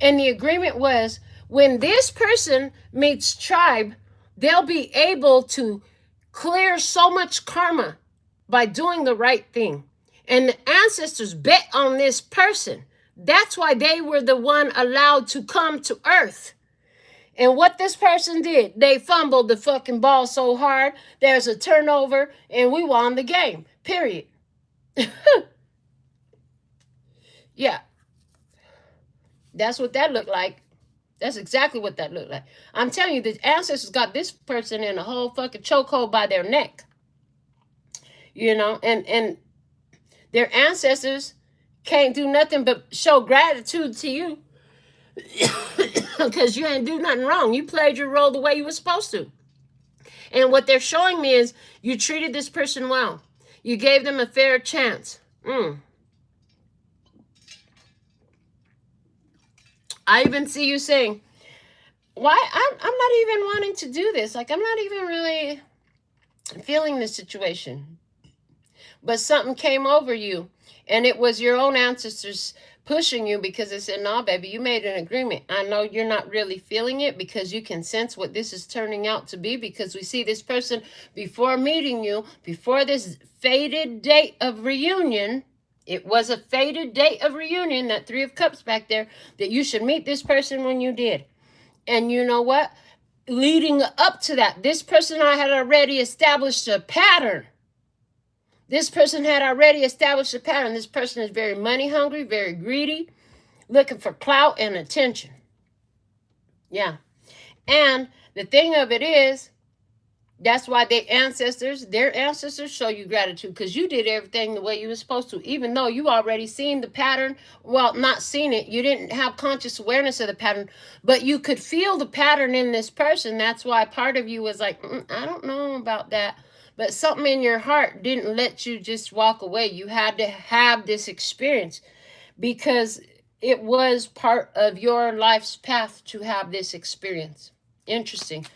And the agreement was, when this person meets tribe, they'll be able to clear so much karma by doing the right thing. And the ancestors bet on this person. That's why they were the one allowed to come to earth. And what this person did, they fumbled the fucking ball so hard, there's a turnover, and we won the game. Period. Yeah. That's what that looked like. That's exactly what that looked like. I'm telling you, the ancestors got this person in a whole fucking chokehold by their neck. You know, and their ancestors can't do nothing but show gratitude to you because you ain't do nothing wrong. You played your role the way you were supposed to. And what they're showing me is you treated this person well. You gave them a fair chance. I even see you saying, why I'm not even wanting to do this. Like, I'm not even really feeling this situation. But something came over you, and it was your own ancestors pushing you because they said, no, baby, you made an agreement. I know you're not really feeling it because you can sense what this is turning out to be, because we see this person before meeting you, before this fated date of reunion. It was a fated date of reunion, that 3 of Cups back there, that you should meet this person when you did. And you know what? Leading up to that, this person I had already established a pattern. This person had already established a pattern. This person is very money hungry, very greedy, looking for clout and attention. Yeah. And the thing of it is, that's why their ancestors show you gratitude, because you did everything the way you were supposed to, even though you already seen the pattern. Well, not seen it. You didn't have conscious awareness of the pattern, but you could feel the pattern in this person. That's why part of you was like, I don't know about that. But something in your heart didn't let you just walk away. You had to have this experience because it was part of your life's path to have this experience. Interesting.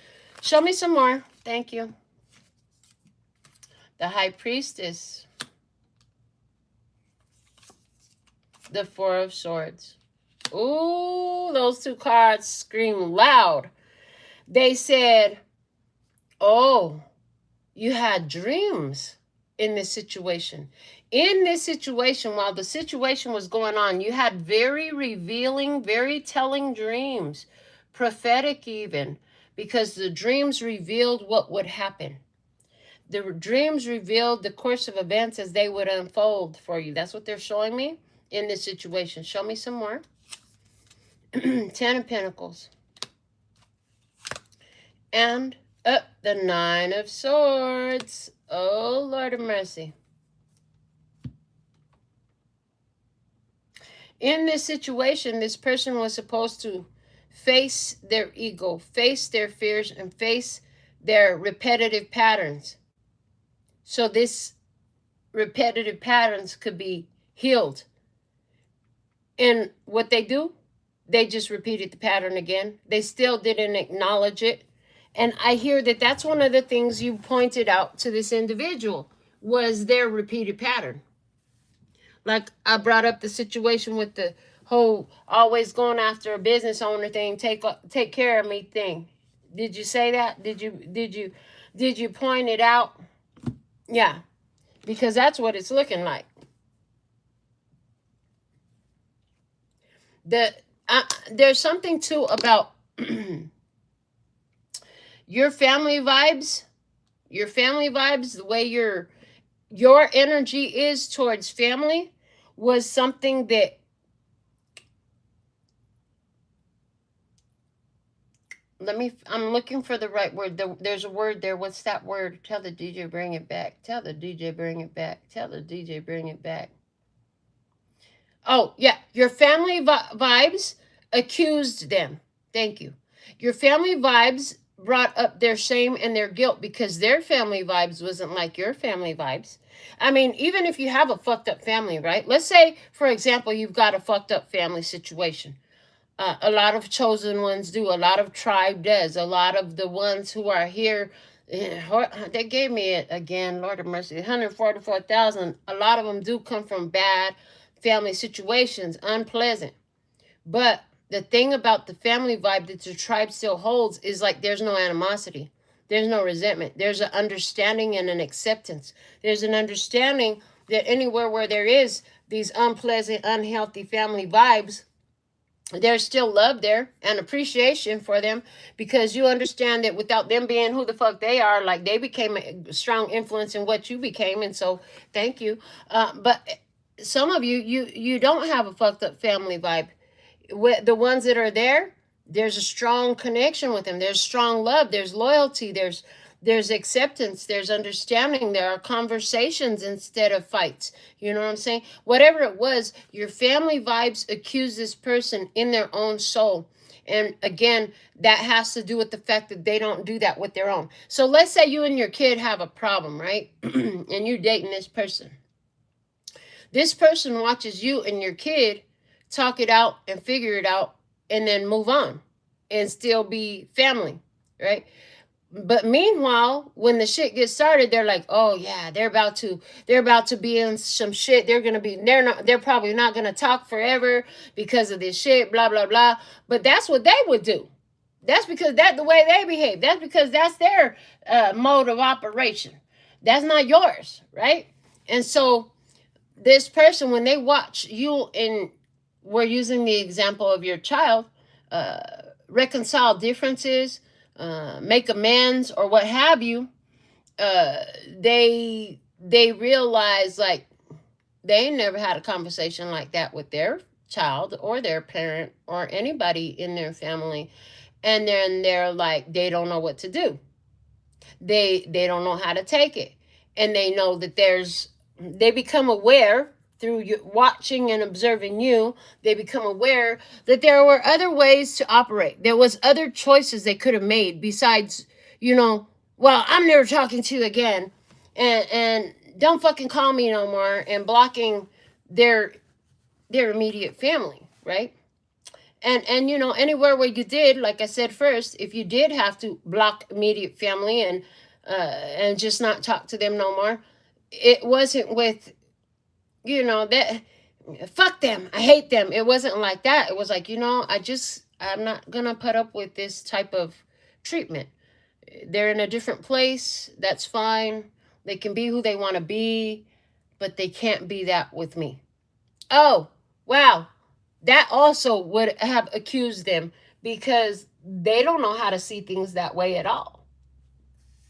Show me some more. Thank you. The High Priestess. The 4 of Swords. Ooh, those 2 cards scream loud. They said, oh, you had dreams in this situation. In this situation, while the situation was going on, you had very revealing, very telling dreams, prophetic even, because the dreams revealed what would happen. The dreams revealed the course of events as they would unfold for you. That's what they're showing me in this situation. Show me some more. 10 of Pentacles. And the 9 of Swords. Oh, Lord of mercy. In this situation, this person was supposed to face their ego, face their fears, and face their repetitive patterns. So this repetitive patterns could be healed. And what they do, they just repeated the pattern again. They still didn't acknowledge it. And I hear that that's one of the things you pointed out to this individual was their repeated pattern. Like I brought up the situation with the whole always going after a business owner thing, take care of me thing. Did you say that? Did you point it out? Yeah, because that's what it's looking like. There's something too about your family vibes, the way your energy is towards family was something that I'm looking for the right word. There's a word there. What's that word? Tell the DJ bring it back. Tell the DJ bring it back. Tell the DJ bring it back. Oh, yeah. Your family vibes accused them. Thank you. Your family vibes brought up their shame and their guilt because their family vibes wasn't like your family vibes. I mean, even if you have a fucked up family, right? Let's say, for example, you've got a fucked up family situation. A lot of chosen ones do. A lot of tribe does. A lot of the ones who are here, they gave me it again, Lord of mercy, 144,000. A lot of them do come from bad family situations, unpleasant. But the thing about the family vibe that the tribe still holds is like there's no animosity. There's no resentment. There's an understanding and an acceptance. There's an understanding that anywhere where there is these unpleasant, unhealthy family vibes, there's still love there and appreciation for them because you understand that without them being who the fuck they are, like they became a strong influence in what you became. And so thank you. But some of you don't have a fucked up family vibe. The ones that are there, there's a strong connection with them. There's strong love. There's loyalty. There's there's acceptance, there's understanding, there are conversations instead of fights. You know what I'm saying? Whatever it was, your family vibes accuse this person in their own soul. And again, that has to do with the fact that they don't do that with their own. So let's say you and your kid have a problem, right? And you're dating this person. This person watches you and your kid talk it out and figure it out and then move on and still be family, right? But meanwhile, when the shit gets started, they're like, "Oh yeah, they're about to be in some shit. They're probably not gonna talk forever because of this shit, blah blah blah." But that's what they would do. That's because that's the way they behave. That's because that's their mode of operation. That's not yours, right? And so this person, when they watch you, and we're using the example of your child, reconcile differences, make amends, or what have you, they realize like they never had a conversation like that with their child or their parent or anybody in their family, and then they're like they don't know what to do. They don't know how to take it, and they know that they become aware through you watching and observing you. They become aware that there were other ways to operate. There was other choices they could have made besides, well, I'm never talking to you again, and don't fucking call me no more, and blocking their immediate family, right? And anywhere where you did, like I said first, if you did have to block immediate family and just not talk to them no more, it wasn't with that fuck them, I hate them. It wasn't like that. It was like, I'm not gonna put up with this type of treatment. They're in a different place, that's fine. They can be who they want to be, but they can't be that with me. Oh, wow. That also would have accused them, because they don't know how to see things that way at all.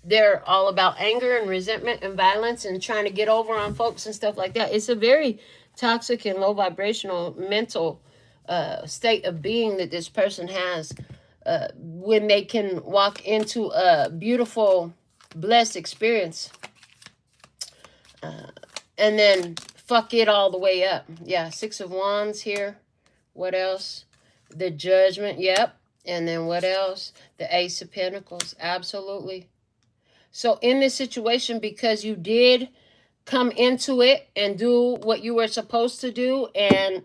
They're all about anger and resentment and violence and trying to get over on folks and stuff like that. It's a very toxic and low vibrational mental state of being that this person has, when they can walk into a beautiful, blessed experience and then fuck it all the way up. Yeah, Six of Wands here. What else? The Judgment, yep. And then what else? The Ace of Pentacles, absolutely. So in this situation, because you did come into it and do what you were supposed to do, and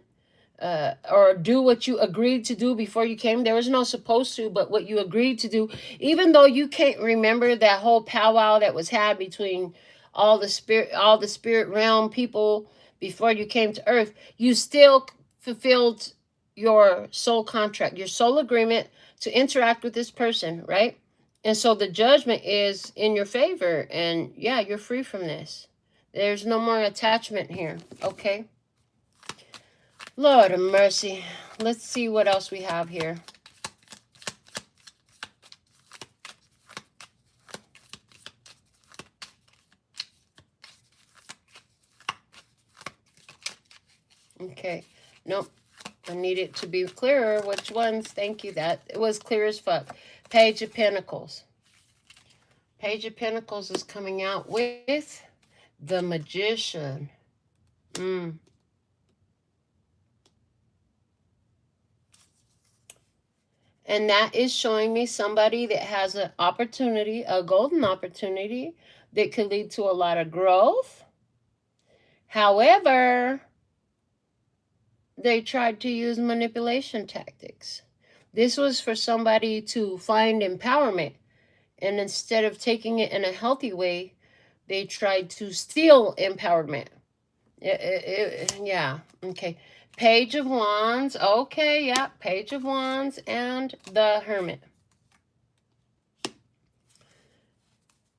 or do what you agreed to do before you came. There was no supposed to, but what you agreed to do, even though you can't remember that whole powwow that was had between all the spirit realm people before you came to Earth, you still fulfilled your soul contract, your soul agreement to interact with this person, right? And so the Judgment is in your favor, and yeah, you're free from this. There's no more attachment here, okay? Lord of mercy. Let's see what else we have here. Okay. Nope. I need it to be clearer. Which ones? Thank you. That it was clear as fuck. Page of Pentacles. Page of Pentacles is coming out with the Magician. And that is showing me somebody that has an opportunity, a golden opportunity that could lead to a lot of growth. However, they tried to use manipulation tactics. This was for somebody to find empowerment. And instead of taking it in a healthy way, they tried to steal empowerment. Yeah, okay. Page of Wands. Okay, yeah, Page of Wands and the Hermit.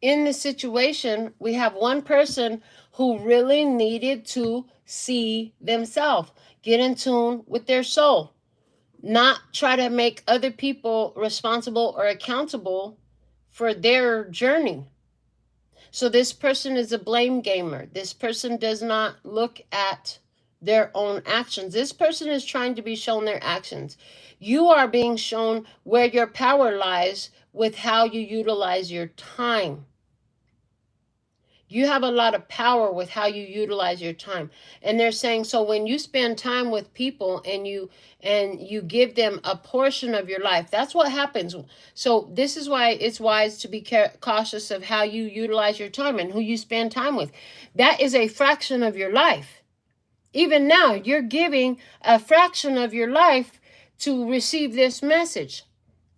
In this situation, we have one person who really needed to see themselves, get in tune with their soul, not try to make other people responsible or accountable for their journey. So this person is a blame gamer. This person does not look at their own actions. This person is trying to be shown their actions. You are being shown where your power lies with how you utilize your time. You have a lot of power with how you utilize your time. And they're saying, so when you spend time with people and you give them a portion of your life, that's what happens. So this is why it's wise to be cautious of how you utilize your time and who you spend time with. That is a fraction of your life. Even now, you're giving a fraction of your life to receive this message.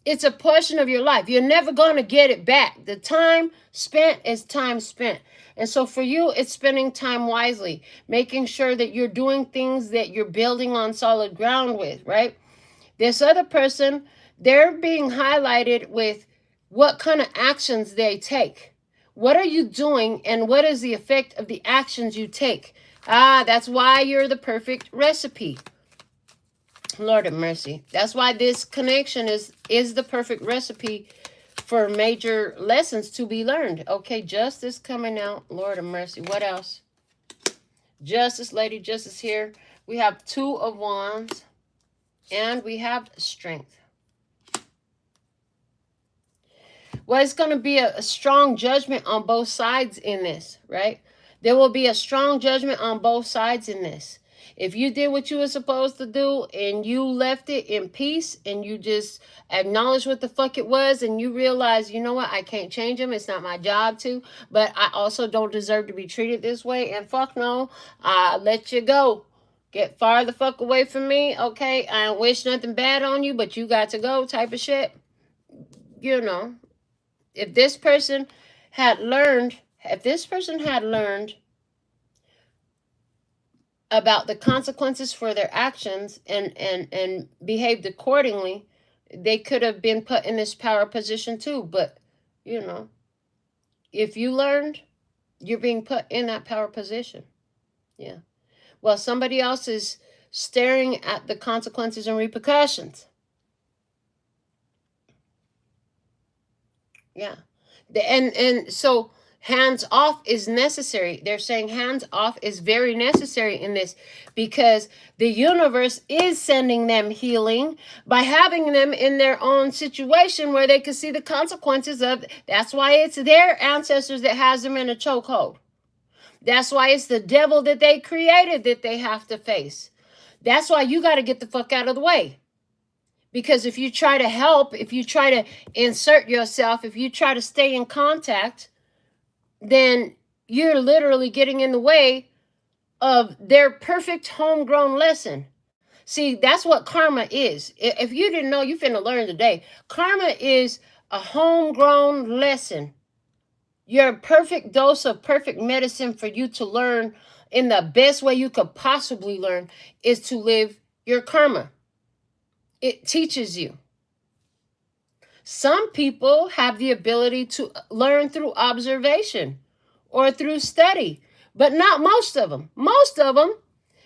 It's a portion of your life. You're never going to get it back. The time spent is time spent. And so for you, it's spending time wisely, making sure that you're doing things that you're building on solid ground with, right? This other person, they're being highlighted with what kind of actions they take. What are you doing and what is the effect of the actions you take? That's why you're the perfect recipe. Lord of mercy. That's why this connection is the perfect recipe for major lessons to be learned. Okay, justice coming out. Lord of mercy. What else? Justice, Lady Justice here. We have 2 of Wands. And we have strength. Well, it's going to be a strong judgment on both sides in this, right? There will be a strong judgment on both sides in this. If you did what you were supposed to do and you left it in peace and you just acknowledge what the fuck it was and you realize, you know what, I can't change them. It's not my job to, but I also don't deserve to be treated this way. And fuck no, I'll let you go. Get far the fuck away from me. Okay, I don't wish nothing bad on you, but you got to go type of shit. You know, if this person had learned about the consequences for their actions and behaved accordingly, they could have been put in this power position too. But, you know, if you learned, you're being put in that power position. Yeah. Well, somebody else is staring at the consequences and repercussions. Yeah. And so hands off is necessary. They're saying hands off is very necessary in this because the universe is sending them healing by having them in their own situation where they can see the consequences of. That's why it's their ancestors that has them in a chokehold. That's why it's the devil that they created that they have to face. That's why you got to get the fuck out of the way. Because if you try to help, if you try to insert yourself, if you try to stay in contact, then you're literally getting in the way of their perfect homegrown lesson. See, that's what karma is. If you didn't know, you finna learn today. Karma is a homegrown lesson. Your perfect dose of perfect medicine for you to learn in the best way you could possibly learn is to live your karma. It teaches you. Some people have the ability to learn through observation or through study, but not most of them. Most of them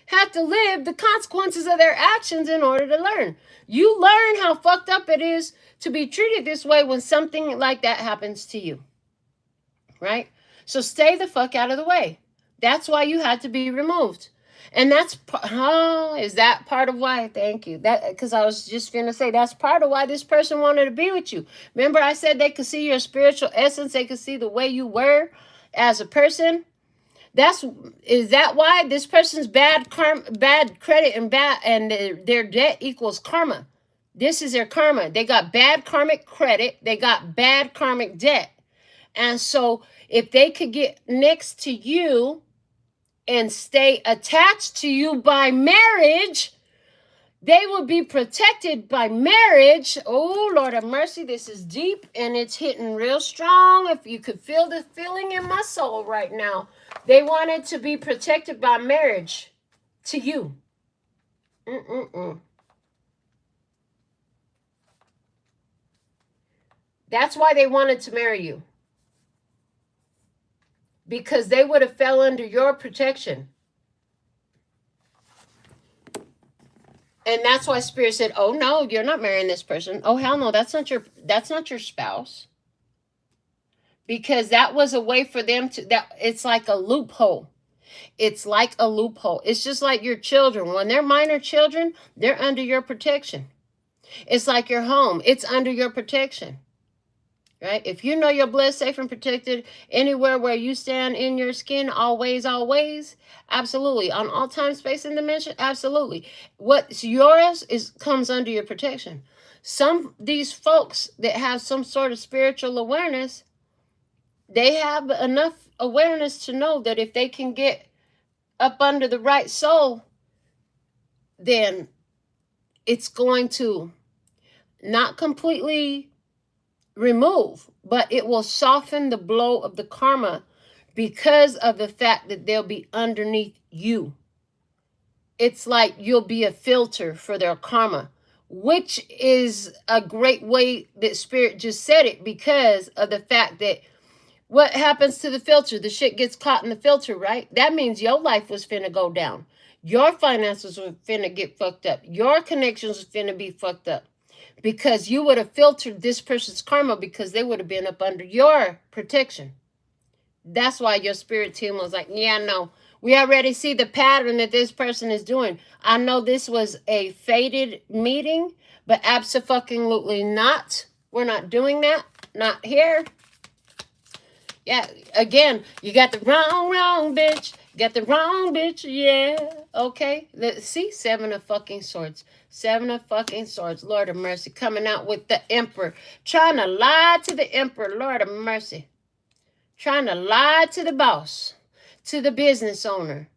have to live the consequences of their actions in order to learn. You learn how fucked up it is to be treated this way when something like that happens to you, right? So stay the fuck out of the way. That's why you had to be removed. And that's, is that part of why? Thank you. That, because I was just going to say, that's part of why this person wanted to be with you. Remember I said they could see your spiritual essence. They could see the way you were as a person. Is that why this person's bad credit and their debt equals karma? This is their karma. They got bad karmic credit. They got bad karmic debt. And so if they could get next to you and stay attached to you by marriage, they will be protected by marriage. Oh, Lord of mercy, this is deep and it's hitting real strong. If you could feel the feeling in my soul right now. They wanted to be protected by marriage to you. That's why they wanted to marry you. Because they would have fell under your protection. And that's why Spirit said, oh no, you're not marrying this person. Oh hell no, that's not your spouse. Because that was a way for them to, that it's like a loophole. It's like a loophole. It's just like your children. When they're minor children, they're under your protection. It's like your home. It's under your protection. Right? If you know you're blessed, safe, and protected anywhere where you stand in your skin, always, always, absolutely. On all time, space, and dimension, absolutely. What's yours comes under your protection. These folks that have some sort of spiritual awareness, they have enough awareness to know that if they can get up under the right soul, then it's going to not completely remove, but it will soften the blow of the karma because of the fact that they'll be underneath you. It's like you'll be a filter for their karma, which is a great way that Spirit just said it, because of the fact that what happens to the filter? The shit gets caught in the filter, right? That means your life was finna go down. Your finances were finna get fucked up. Your connections was finna be fucked up. Because you would have filtered this person's karma, because they would have been up under your protection. That's why your spirit team was like, yeah, no, we already see the pattern that this person is doing. I know this was a fated meeting, but absolutely not. We're not doing that. Not here. Yeah, again, you got the wrong bitch. You got the wrong bitch, yeah. Okay, let's see, 7 of fucking swords. 7 of fucking swords, Lord of mercy, coming out with the emperor. Trying to lie to the emperor, Lord of mercy. Trying to lie to the boss, to the business owner.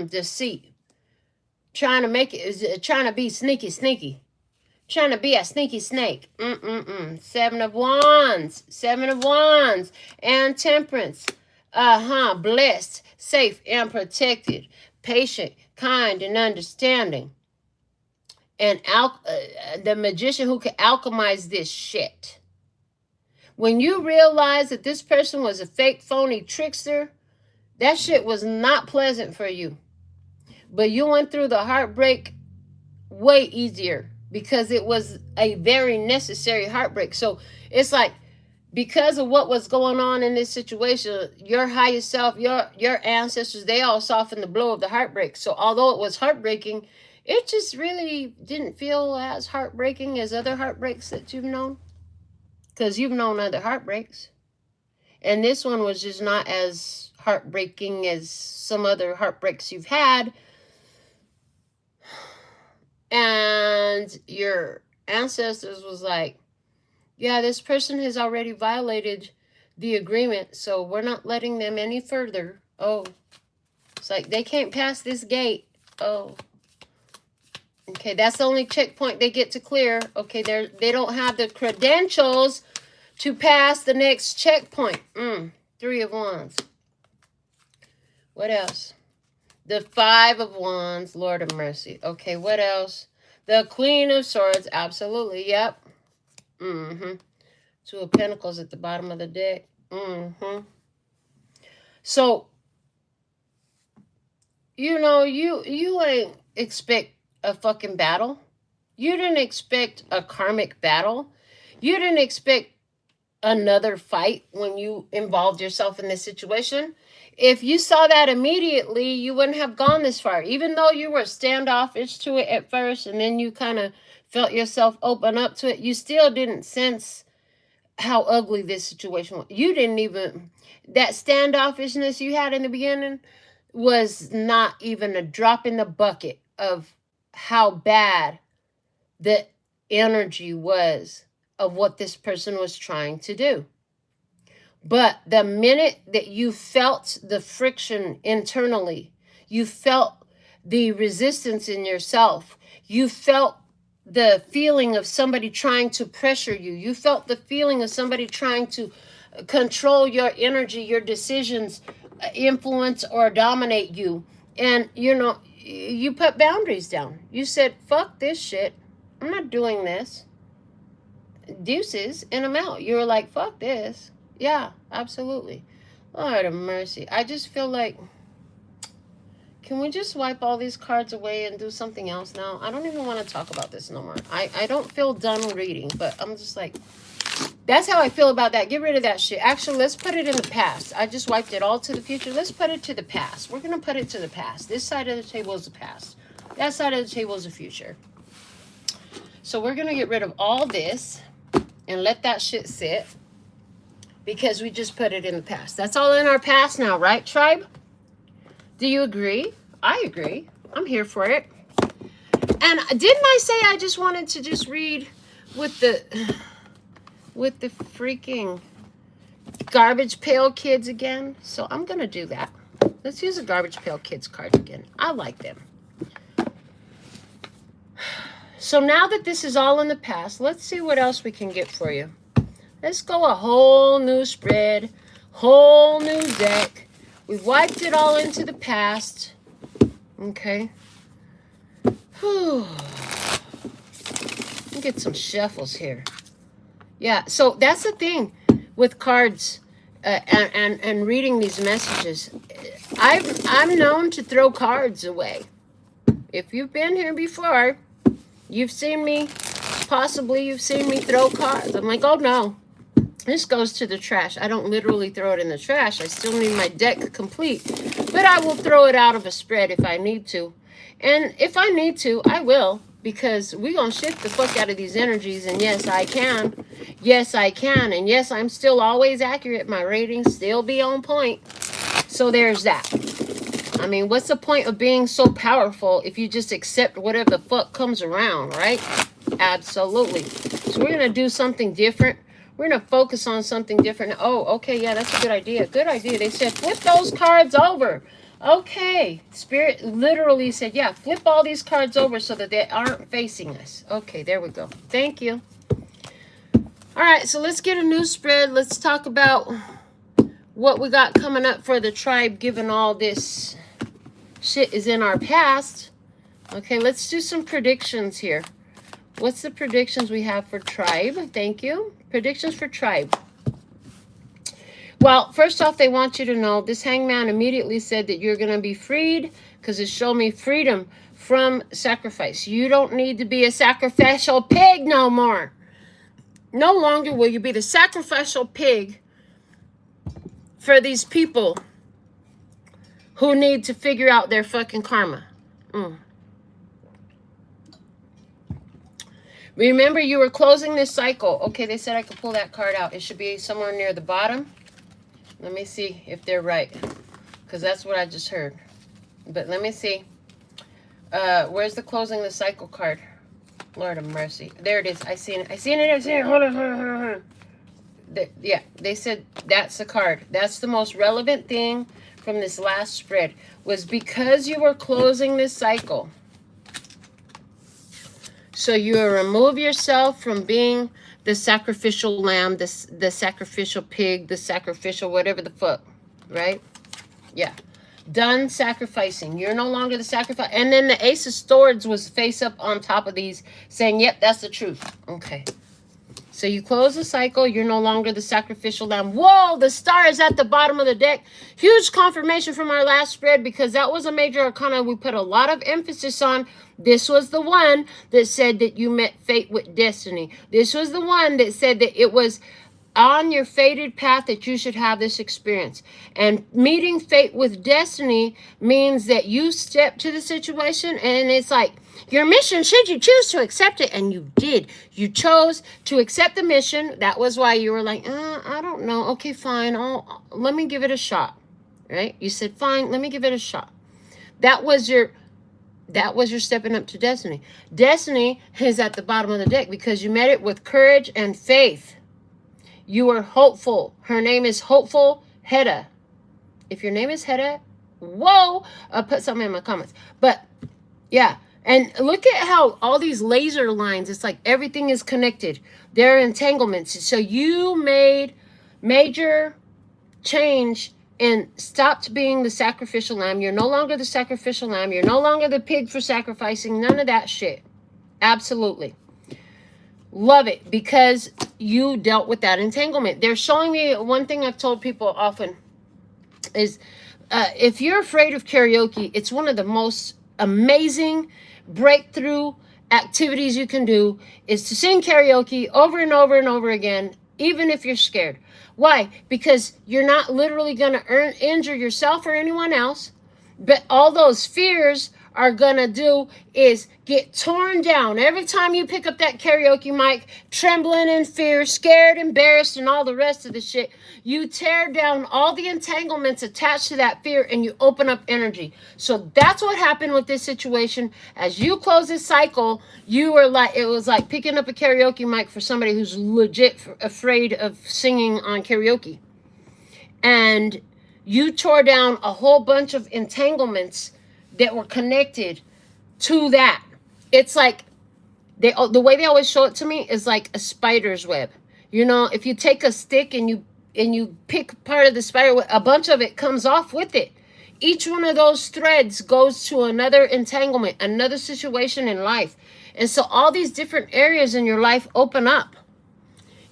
Deceit. Trying to make it, trying to be sneaky. Trying to be a sneaky snake. 7 of wands. 7 of wands. And temperance. Blessed, safe, and protected. Patient, kind, and understanding. And the magician who can alchemize this shit. When you realize that this person was a fake, phony trickster, that shit was not pleasant for you. But you went through the heartbreak way easier, because it was a very necessary heartbreak. So it's like, because of what was going on in this situation, your higher self, your ancestors, they all softened the blow of the heartbreak. So although it was heartbreaking, it just really didn't feel as heartbreaking as other heartbreaks that you've known. Because you've known other heartbreaks. And this one was just not as heartbreaking as some other heartbreaks you've had. And your ancestors was like, yeah, this person has already violated the agreement, so we're not letting them any further. Oh, it's like they can't pass this gate. Oh, okay, that's the only checkpoint they get to clear. Okay, they don't have the credentials to pass the next checkpoint. 3 of wands. What else? The 5 of wands, Lord of mercy. Okay, what else? The Queen of Swords, absolutely, yep. 2 of Pentacles at the bottom of the deck. So, you know, you ain't expect a fucking battle. You didn't expect a karmic battle. You didn't expect another fight when you involved yourself in this situation. If you saw that immediately, you wouldn't have gone this far. Even though you were standoffish to it at first, and then you kind of felt yourself open up to it, you still didn't sense how ugly this situation was. You didn't even, that standoffishness you had in the beginning was not even a drop in the bucket of how bad the energy was of what this person was trying to do. But the minute that you felt the friction internally, you felt the resistance in yourself, you felt the feeling of somebody trying to pressure you, you felt the feeling of somebody trying to control your energy, your decisions, influence or dominate you. And, you know, you put boundaries down. You said, fuck this shit. I'm not doing this. Deuces, and I'm out. You were like, fuck this. Yeah, absolutely. Lord of mercy. I just feel like, can we just wipe all these cards away and do something else now? I don't even want to talk about this no more. I don't feel done reading, but I'm just like, That's how I feel about that. Get rid of that shit. Actually, let's put it in the past. I just wiped it all to the future. Let's put it to the past. We're going to put it to the past. This side of the table is the past. That side of the table is the future. So we're going to get rid of all this and let that shit sit because we just put it in the past. That's all in our past now, right, tribe? Do you agree? I agree. I'm here for it. And didn't I say I just wanted to just read with the freaking Garbage Pail Kids again? So I'm going to do that. Let's use a Garbage Pail Kids card again. I like them. So now that this is all in the past, let's see what else we can get for you. Let's go a whole new spread, whole new deck. We've wiped it all into the past. Okay. Whew. Get some shuffles here. Yeah, so that's the thing with cards and reading these messages. I'm known to throw cards away. If you've been here before, you've seen me, possibly you've seen me throw cards. I'm like, oh no, this goes to the trash. I don't literally throw it in the trash. I still need my deck complete. But I will throw it out of a spread if I need to. And if I need to, I will. Because we're going to shift the fuck out of these energies. And yes, I can. Yes, I can. And yes, I'm still always accurate. My ratings still be on point. So there's that. I mean, what's the point of being so powerful if you just accept whatever the fuck comes around, right? Absolutely. So we're going to do something different. We're going to focus on something different. Oh, okay. Yeah, that's a good idea. Good idea. They said, flip those cards over. Okay. Spirit literally said, yeah, flip all these cards over so that they aren't facing us. Okay, there we go. Thank you. All right, so let's get a new spread. Let's talk about what we got coming up for the tribe, given all this shit is in our past. Okay, let's do some predictions here. What's the predictions we have for tribe? Thank you. Predictions for tribe. Well, first off, they want you to know this hangman immediately said that you're going to be freed because it showed me freedom from sacrifice. You don't need to be a sacrificial pig no more. No longer will you be the sacrificial pig for these people who need to figure out their fucking karma. Remember, you were closing this cycle. Okay, they said I could pull that card out. It should be somewhere near the bottom. Let me see if they're right, because that's what I just heard. But let me see. Where's the closing the cycle card? Lord of mercy. There it is. I seen it. I seen it. I seen it. Hold on. Yeah, they said that's the card. That's the most relevant thing from this last spread, was because you were closing this cycle. So you remove yourself from being the sacrificial lamb, the sacrificial pig, the sacrificial whatever the fuck, right? Yeah. Done sacrificing. You're no longer the sacrifice. And then the Ace of Swords was face up on top of these saying, yep, that's the truth. Okay. So you close the cycle. You're no longer the sacrificial lamb. Whoa, the star is at the bottom of the deck. Huge confirmation from our last spread, because that was a major arcana we put a lot of emphasis on. This was the one that said that you met fate with destiny. This was the one that said that it was on your fated path that you should have this experience. And meeting fate with destiny means that you step to the situation and it's like, your mission, should you choose to accept it, and you did. You chose to accept the mission. That was why you were like, I don't know. Okay, fine. Let me give it a shot. Right? You said, fine, let me give it a shot. That was your stepping up to destiny. Destiny is at the bottom of the deck because you met it with courage and faith. You were hopeful. Her name is Hopeful Hedda. If your name is Hedda, whoa, I'll put something in my comments. But yeah. And look at how all these laser lines, it's like everything is connected. There are entanglements. So you made major change and stopped being the sacrificial lamb. You're no longer the sacrificial lamb. You're no longer the pig for sacrificing. None of that shit. Absolutely. Love it, because you dealt with that entanglement. They're showing me one thing I've told people often is if you're afraid of karaoke, it's one of the most amazing breakthrough activities you can do is to sing karaoke over and over and over again even if you're scared. Why? Because you're not literally going to injure yourself or anyone else, but all those fears are going to do is get torn down. Every time you pick up that karaoke mic, trembling in fear, scared, embarrassed, and all the rest of the shit, you tear down all the entanglements attached to that fear and you open up energy. So that's what happened with this situation. As you close this cycle, you were like, it was like picking up a karaoke mic for somebody who's legit afraid of singing on karaoke. And you tore down a whole bunch of entanglements that were connected to that. It's like the way they always show it to me is like a spider's web. You know, if you take a stick and you pick part of the spider web, a bunch of it comes off with it. Each one of those threads goes to another entanglement, another situation in life. And so all these different areas in your life open up.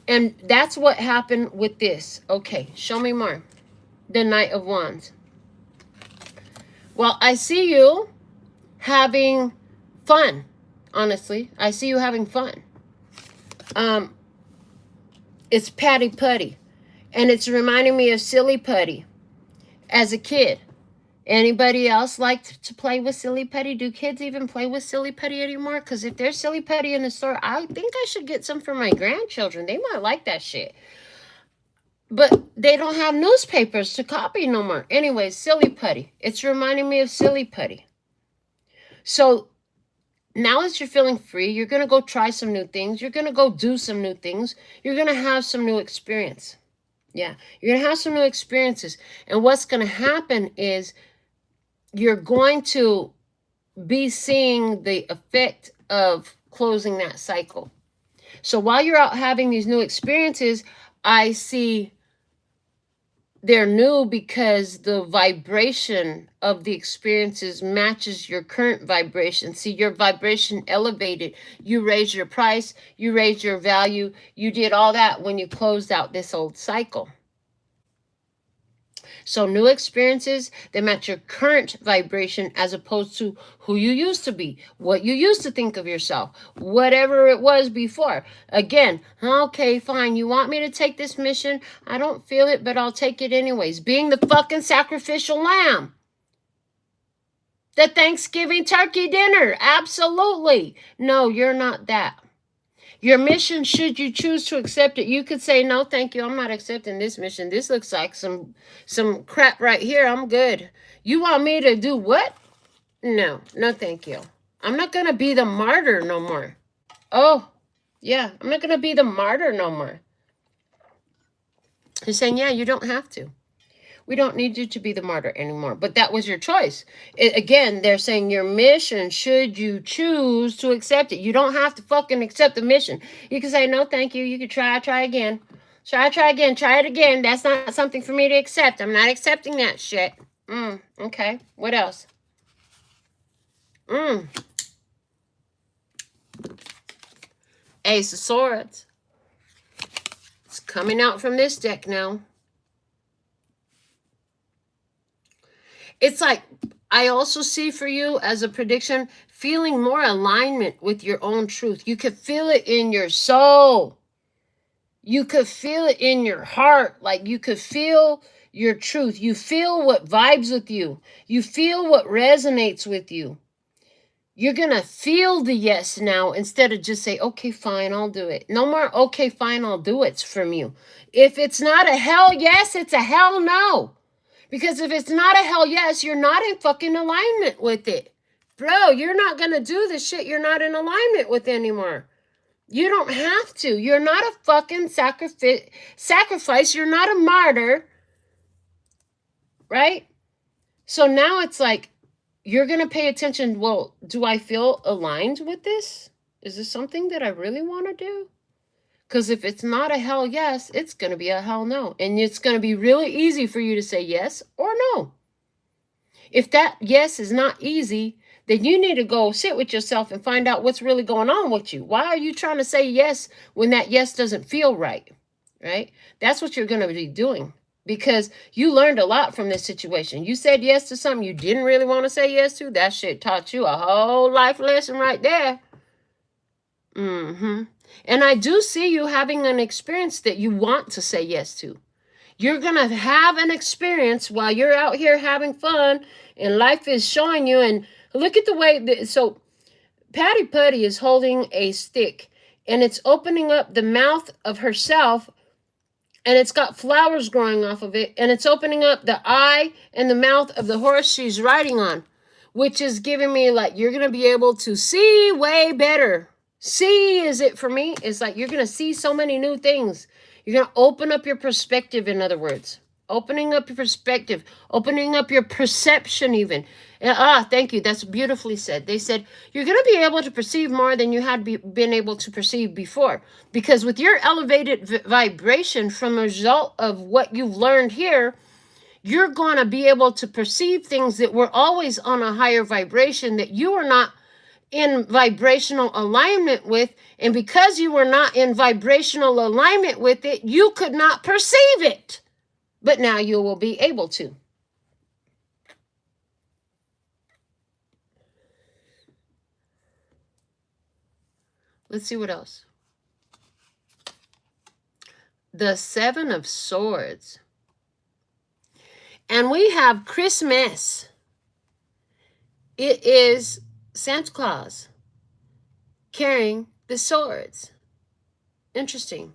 And that's what happened with this. Okay, show me more. The Knight of Wands. Well, I see you having fun. Honestly, I see you having fun. It's patty putty, and it's reminding me of silly putty as a kid. Anybody else like to play with silly putty? Do kids even play with silly putty anymore? Because if there's silly putty in the store, I think I should get some for my grandchildren. They might like that shit. But they don't have newspapers to copy no more. Anyways, silly putty. It's reminding me of silly putty. So now that you're feeling free, you're going to go try some new things. You're going to go do some new things. You're going to have some new experience. Yeah, you're going to have some new experiences. And what's going to happen is you're going to be seeing the effect of closing that cycle. So while you're out having these new experiences, I see they're new because the vibration of the experiences matches your current vibration. See, your vibration elevated. You raised your price. You raised your value. You did all that when you closed out this old cycle. So new experiences, they match your current vibration as opposed to who you used to be, what you used to think of yourself, whatever it was before. Again, okay, fine. You want me to take this mission? I don't feel it, but I'll take it anyways. Being the fucking sacrificial lamb. The Thanksgiving turkey dinner. Absolutely. No, you're not that. Your mission, should you choose to accept it, you could say, no, thank you. I'm not accepting this mission. This looks like some crap right here. I'm good. You want me to do what? No, thank you. I'm not going to be the martyr no more. Oh, yeah, I'm not going to be the martyr no more. He's saying, yeah, you don't have to. We don't need you to be the martyr anymore. But that was your choice. Again, they're saying your mission, should you choose to accept it. You don't have to fucking accept the mission. You can say, no, thank you. You can try again. Try again. Try it again. That's not something for me to accept. I'm not accepting that shit. Okay. What else? Ace of Swords. It's coming out from this deck now. It's like, I also see for you as a prediction, feeling more alignment with your own truth. You could feel it in your soul. You could feel it in your heart. Like you could feel your truth. You feel what vibes with you. You feel what resonates with you. You're going to feel the yes now instead of just say, okay, fine, I'll do it. No more, okay, fine, I'll do it from you. If it's not a hell yes, it's a hell no. Because if it's not a hell yes, you're not in fucking alignment with it. Bro, you're not going to do the shit you're not in alignment with anymore. You don't have to. You're not a fucking sacrifice. You're not a martyr. Right? So now it's like, you're going to pay attention. Well, do I feel aligned with this? Is this something that I really want to do? Because if it's not a hell yes, it's going to be a hell no. And it's going to be really easy for you to say yes or no. If that yes is not easy, then you need to go sit with yourself and find out what's really going on with you. Why are you trying to say yes when that yes doesn't feel right? Right? That's what you're going to be doing. Because you learned a lot from this situation. You said yes to something you didn't really want to say yes to. That shit taught you a whole life lesson right there. And I do see you having an experience that you want to say yes to. You're going to have an experience while you're out here having fun and life is showing you. And look at the way that, so Patty Putty is holding a stick and it's opening up the mouth of herself, and it's got flowers growing off of it, and it's opening up the eye and the mouth of the horse she's riding on, which is giving me like, you're going to be able to see way better. See is it for me? It's like you're going to see so many new things. You're going to open up your perspective, in other words. Opening up your perspective. Opening up your perception even. Thank you. That's beautifully said. They said, you're going to be able to perceive more than you had been able to perceive before. Because with your elevated vibration from a result of what you've learned here, you're going to be able to perceive things that were always on a higher vibration that you were not in vibrational alignment with, and because you were not in vibrational alignment with it, you could not perceive it. But now you will be able to. Let's see what else. The Seven of Swords. And we have Christmas. It is Santa Claus carrying the swords. Interesting.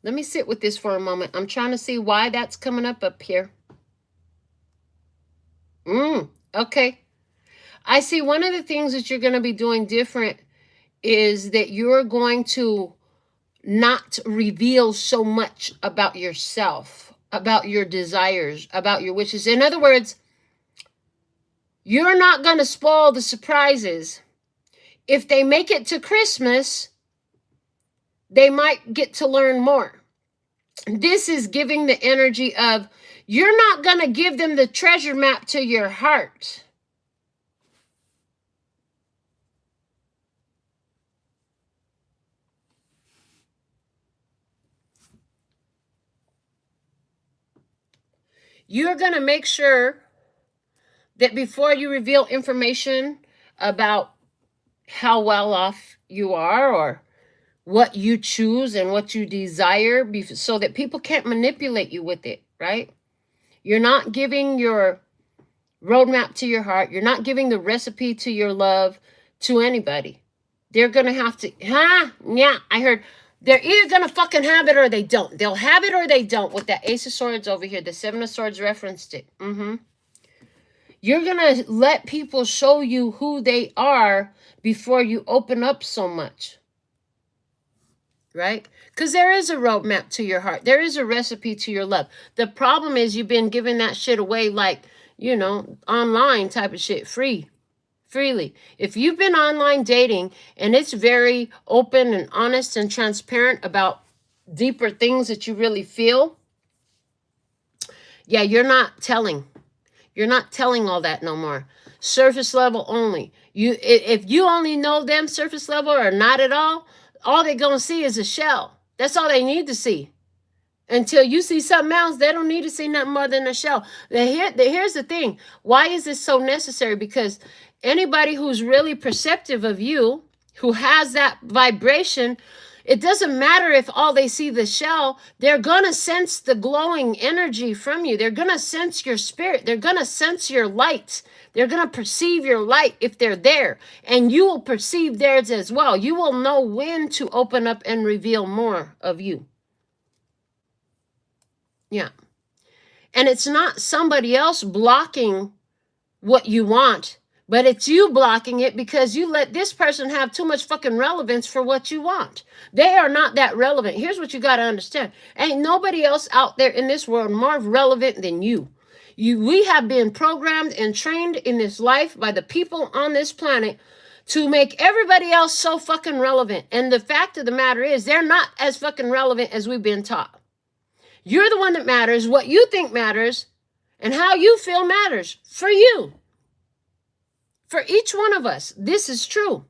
Let me sit with this for a moment. I'm trying to see why that's coming up here. Okay. I see one of the things that you're going to be doing different is that you're going to not reveal so much about yourself, about your desires, about your wishes. In other words, you're not going to spoil the surprises. If they make it to Christmas, they might get to learn more. This is giving the energy of, you're not going to give them the treasure map to your heart. You're going to make sure that before you reveal information about how well off you are or what you choose and what you desire, so that people can't manipulate you with it, right? You're not giving your roadmap to your heart. You're not giving the recipe to your love to anybody. They're going to have to, I heard, they're either going to fucking have it or they don't. They'll have it or they don't. With that Ace of Swords over here, the Seven of Swords referenced it. You're going to let people show you who they are before you open up so much. Right? Because there is a roadmap to your heart. There is a recipe to your love. The problem is you've been giving that shit away like, you know, online type of shit, freely. If you've been online dating and it's very open and honest and transparent about deeper things that you really feel, yeah, you're not telling. You're not telling all that no more. Surface level only. If you only know them surface level or not at all they're going to see is a shell. That's all they need to see. Until you see something else, they don't need to see nothing more than a shell. Here's the thing. Why is this so necessary? Because anybody who's really perceptive of you, who has that vibration, it doesn't matter if all they see the shell, they're going to sense the glowing energy from you. They're going to sense your spirit. They're going to sense your light. They're going to perceive your light if they're there. And you will perceive theirs as well. You will know when to open up and reveal more of you. Yeah. And it's not somebody else blocking what you want, but it's you blocking it because you let this person have too much fucking relevance for what you want. They are not that relevant. Here's what you got to understand. Ain't nobody else out there in this world more relevant than you. We have been programmed and trained in this life by the people on this planet to make everybody else so fucking relevant. And the fact of the matter is, they're not as fucking relevant as we've been taught. You're the one that matters. What you think matters and how you feel matters for you. For each one of us, this is true.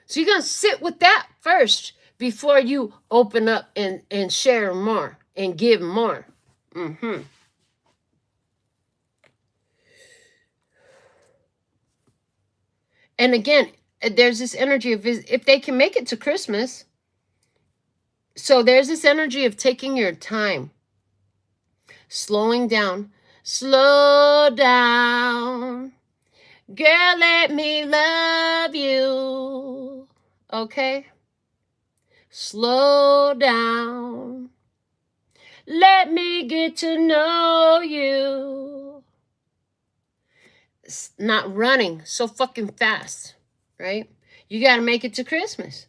So you're going to sit with that first before you open up and share more and give more. And again, there's this energy of if they can make it to Christmas. So there's this energy of taking your time, slowing down. Slow down. Girl, let me love you. Okay? Slow down. Let me get to know you. It's not running so fucking fast, right? You got to make it to Christmas.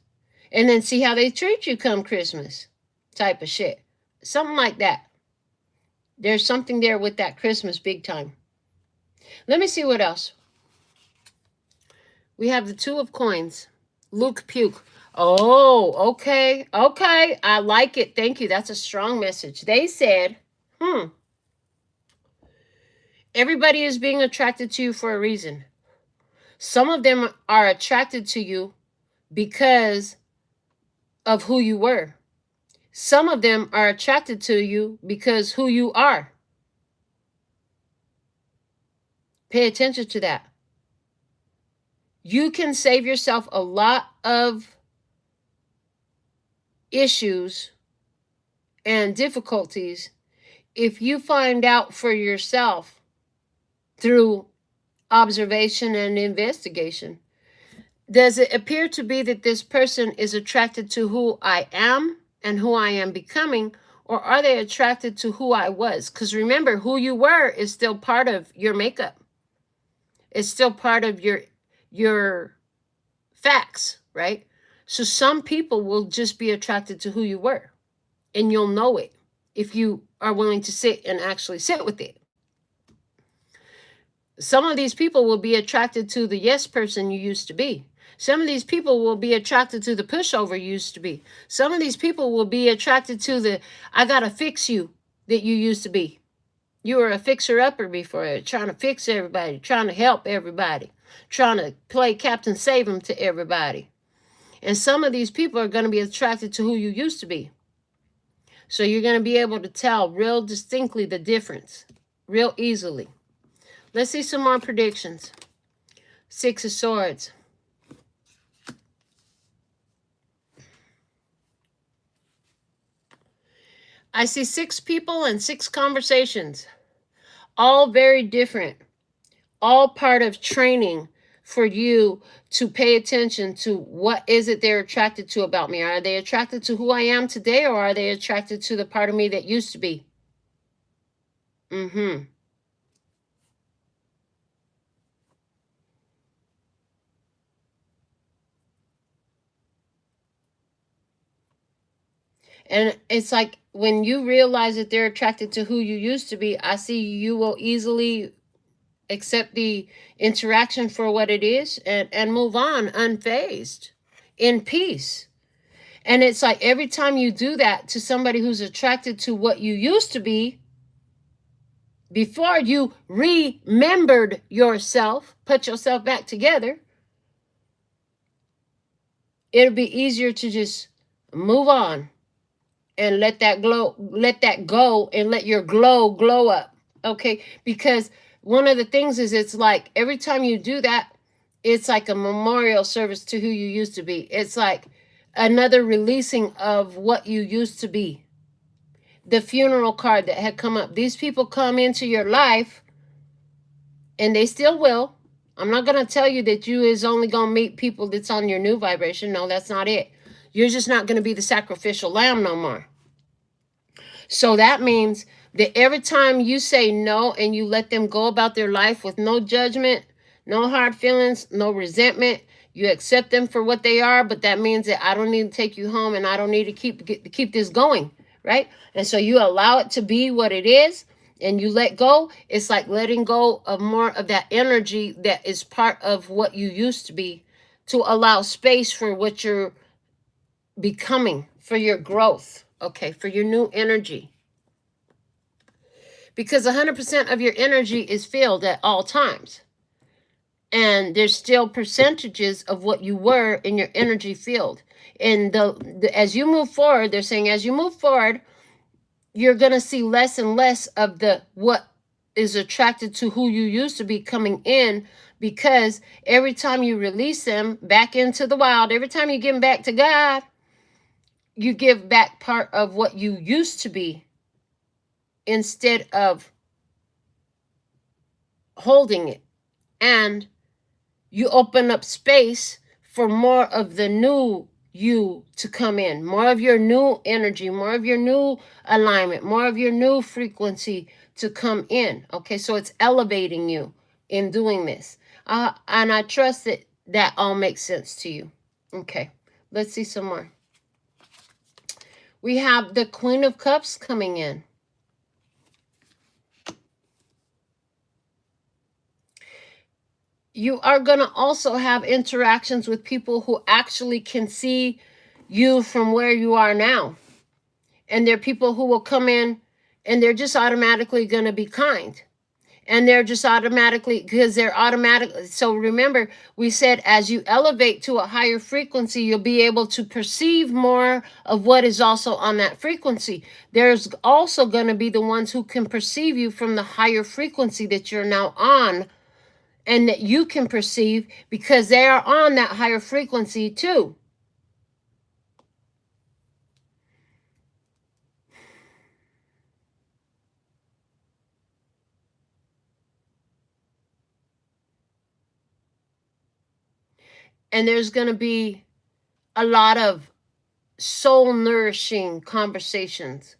And then see how they treat you come Christmas type of shit. Something like that. There's something there with that Christmas big time. Let me see what else. We have the Two of Coins. Luke Puke. Oh, okay. Okay. I like it. Thank you. That's a strong message. They said, everybody is being attracted to you for a reason. Some of them are attracted to you because of who you were. Some of them are attracted to you because who you are. Pay attention to that. You can save yourself a lot of issues and difficulties if you find out for yourself through observation and investigation. Does it appear to be that this person is attracted to who I am and who I am becoming, or are they attracted to who I was? Because remember, who you were is still part of your makeup. It's still part of your facts, right? So some people will just be attracted to who you were, and you'll know it if you are willing to sit and actually sit with it. Some of these people will be attracted to the yes person you used to be. Some of these people will be attracted to the pushover you used to be. Some of these people will be attracted to the I gotta fix you that you used to be. You were a fixer-upper before, trying to fix everybody, trying to help everybody, trying to play Captain Save-'em to everybody. And some of these people are going to be attracted to who you used to be. So you're going to be able to tell real distinctly the difference, real easily. Let's see some more predictions. Six of Swords. I see 6 people and 6 conversations, all very different, all part of training for you to pay attention to what is it they're attracted to about me. Are they attracted to who I am today, or are they attracted to the part of me that used to be? And it's like when you realize that they're attracted to who you used to be, I see you will easily accept the interaction for what it is and move on unfazed, in peace. And it's like every time you do that to somebody who's attracted to what you used to be, before you remembered yourself, put yourself back together, it'll be easier to just move on and let that go, and let your glow up. Okay? Because one of the things is, it's like every time you do that, it's like a memorial service to who you used to be. It's like another releasing of what you used to be. The funeral card that had come up. These people come into your life, and they still will. I'm not going to tell you that you is only going to meet people that's on your new vibration. No, that's not it. You're just not going to be the sacrificial lamb no more. So that means that every time you say no and you let them go about their life with no judgment, no hard feelings, no resentment, you accept them for what they are, but that means that I don't need to take you home, and I don't need to keep this going, right? And so you allow it to be what it is, and you let go. It's like letting go of more of that energy that is part of what you used to be, to allow space for what you're becoming, for your growth, okay, for your new energy. Because 100% of your energy is filled at all times. And there's still percentages of what you were in your energy field. And as you move forward, they're saying as you move forward, you're going to see less and less of the what is attracted to who you used to be coming in, because every time you release them back into the wild, every time you give them back to God, you give back part of what you used to be instead of holding it. And you open up space for more of the new you to come in, more of your new energy, more of your new alignment, more of your new frequency to come in. Okay, so it's elevating you in doing this. And I trust that that all makes sense to you. Okay, let's see some more. We have the Queen of Cups coming in. You are going to also have interactions with people who actually can see you from where you are now. And they're people who will come in and they're just automatically going to be kind. And they're just automatically, because they're automatic. So remember, we said as you elevate to a higher frequency, you'll be able to perceive more of what is also on that frequency. There's also going to be the ones who can perceive you from the higher frequency that you're now on, and that you can perceive because they are on that higher frequency too. And there's going to be a lot of soul nourishing conversations.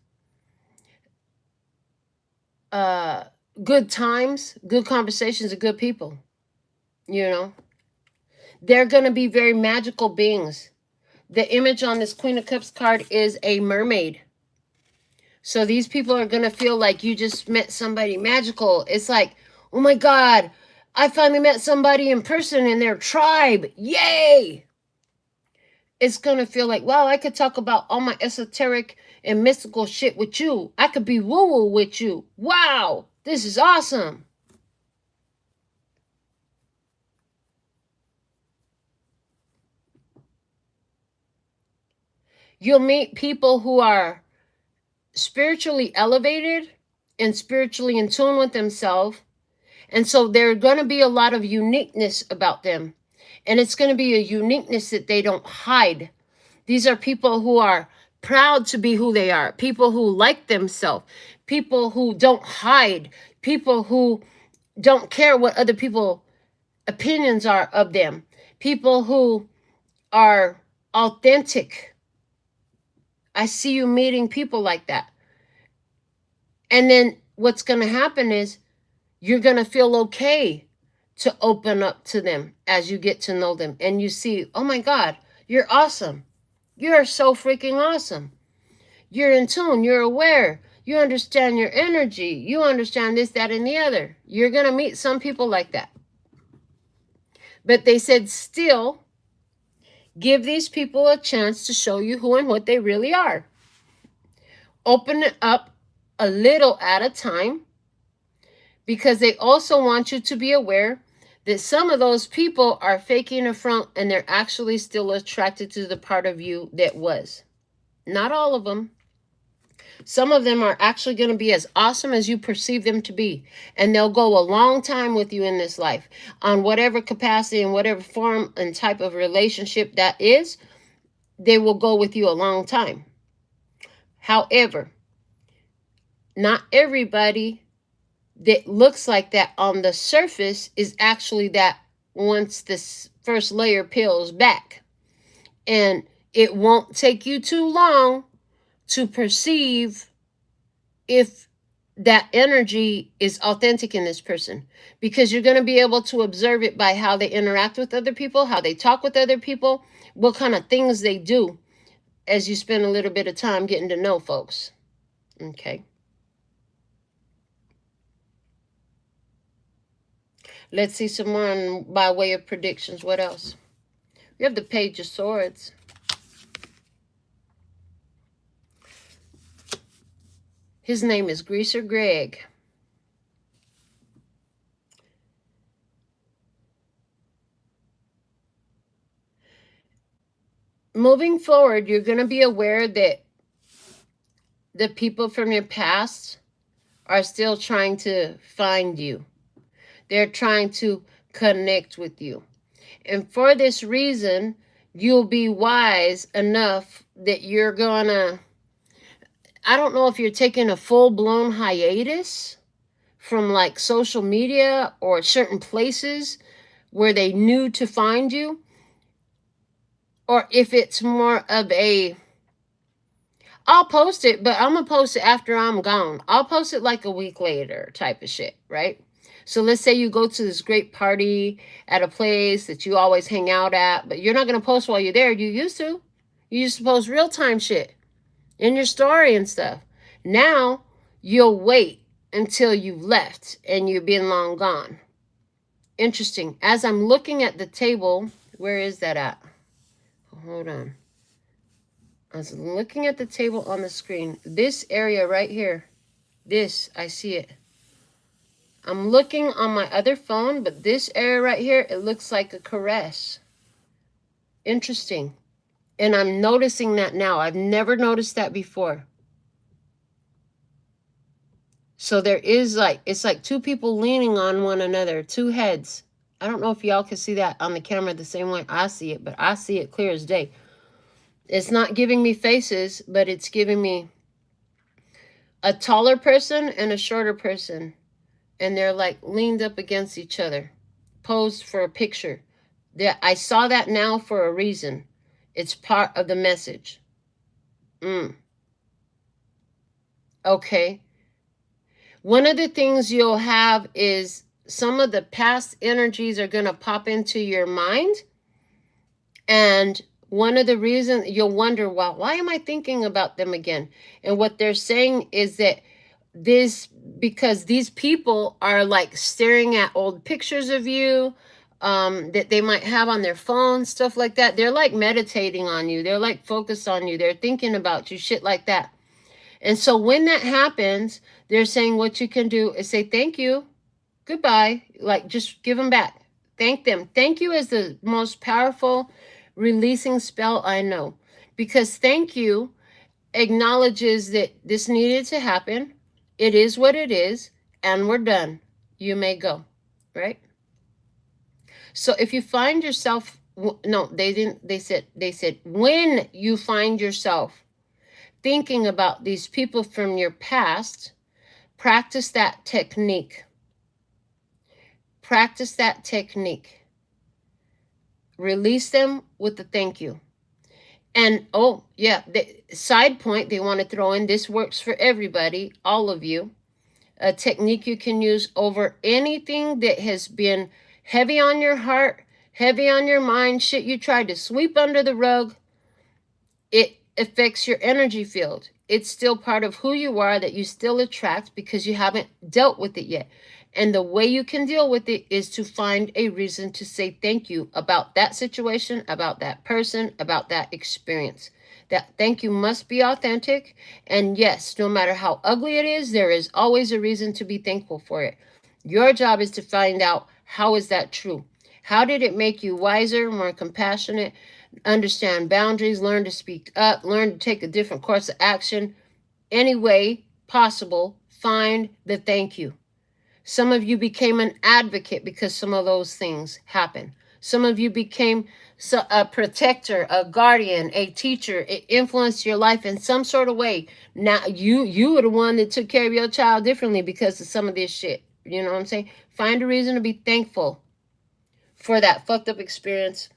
Good times, good conversations, and good people. You know, they're going to be very magical beings. The image on this Queen of Cups card is a mermaid. So these people are going to feel like you just met somebody magical. It's like, oh my God, I finally met somebody in person in their tribe. Yay! It's going to feel like, wow, I could talk about all my esoteric and mystical shit with you. I could be woo-woo with you. Wow, this is awesome. You'll meet people who are spiritually elevated and spiritually in tune with themselves. And so there's going to be a lot of uniqueness about them. And it's going to be a uniqueness that they don't hide. These are people who are proud to be who they are, people who like themselves, people who don't hide, people who don't care what other people's opinions are of them, people who are authentic. I see you meeting people like that. And then what's going to happen is you're going to feel okay to open up to them as you get to know them. And you see, oh my God, you're awesome. You're so freaking awesome. You're in tune. You're aware. You understand your energy. You understand this, that, and the other. You're going to meet some people like that. But they said still give these people a chance to show you who and what they really are. Open it up a little at a time, because they also want you to be aware that some of those people are faking a front and they're actually still attracted to the part of you that was. Not all of them. Some of them are actually going to be as awesome as you perceive them to be. And they'll go a long time with you in this life. On whatever capacity and whatever form and type of relationship that is, they will go with you a long time. However, not everybody that looks like that on the surface is actually that once this first layer peels back. And it won't take you too long to perceive if that energy is authentic in this person, because you're going to be able to observe it by how they interact with other people, how they talk with other people, what kind of things they do as you spend a little bit of time getting to know folks. Okay. Let's see some more by way of predictions. What else? We have the Page of Swords. His name is Greaser Greg. Moving forward, you're going to be aware that the people from your past are still trying to find you. They're trying to connect with you. And for this reason, you'll be wise enough that you're gonna, I don't know if you're taking a full-blown hiatus from like social media or certain places where they knew to find you, or if it's more of a, I'll post it, but I'm gonna post it after I'm gone. I'll post it like a week later type of shit, right? So let's say you go to this great party at a place that you always hang out at, but you're not gonna post while you're there. You used to. You used to post real-time shit in your story and stuff. Now you'll wait until you've left and you've been long gone. Interesting. As I'm looking at the table, where is that at? Hold on. I was looking at the table on the screen. This area right here. This, I see it. I'm looking on my other phone, but this area right here, it looks like a caress. Interesting. And I'm noticing that now. I've never noticed that before. So there is like, it's like two people leaning on one another, two heads. I don't know if y'all can see that on the camera the same way I see it, but I see it clear as day. It's not giving me faces, but it's giving me a taller person and a shorter person. And they're like leaned up against each other, posed for a picture. I saw that now for a reason. It's part of the message. Okay. One of the things you'll have is some of the past energies are going to pop into your mind. And one of the reasons you'll wonder, well, why am I thinking about them again? And what they're saying is that because these people are like staring at old pictures of you that they might have on their phone, stuff like that. They're like meditating on you. They're like focused on you. They're thinking about you, shit like that. And so when that happens, they're saying what you can do is say, thank you, goodbye. Like, just give them back. Thank them. Thank you is the most powerful releasing spell I know. Because thank you acknowledges that this needed to happen. It is what it is. And we're done. You may go. Right? So if you find yourself, no, they didn't. They said, when you find yourself thinking about these people from your past, practice that technique. Practice that technique. Release them with the thank you. And, oh, yeah, the side point they want to throw in, this works for everybody, all of you. A technique you can use over anything that has been heavy on your heart, heavy on your mind, shit you tried to sweep under the rug. It affects your energy field. It's still part of who you are that you still attract because you haven't dealt with it yet. And the way you can deal with it is to find a reason to say thank you about that situation, about that person, about that experience. That thank you must be authentic. And yes, no matter how ugly it is, there is always a reason to be thankful for it. Your job is to find out, how is that true? How did it make you wiser, more compassionate, understand boundaries, learn to speak up, learn to take a different course of action? Any way possible, find the thank you. Some of you became an advocate because some of those things happened. Some of you became a protector, a guardian, a teacher. It influenced your life in some sort of way. Now, you were the one that took care of your child differently because of some of this shit. You know what I'm saying? Find a reason to be thankful for that fucked up experience,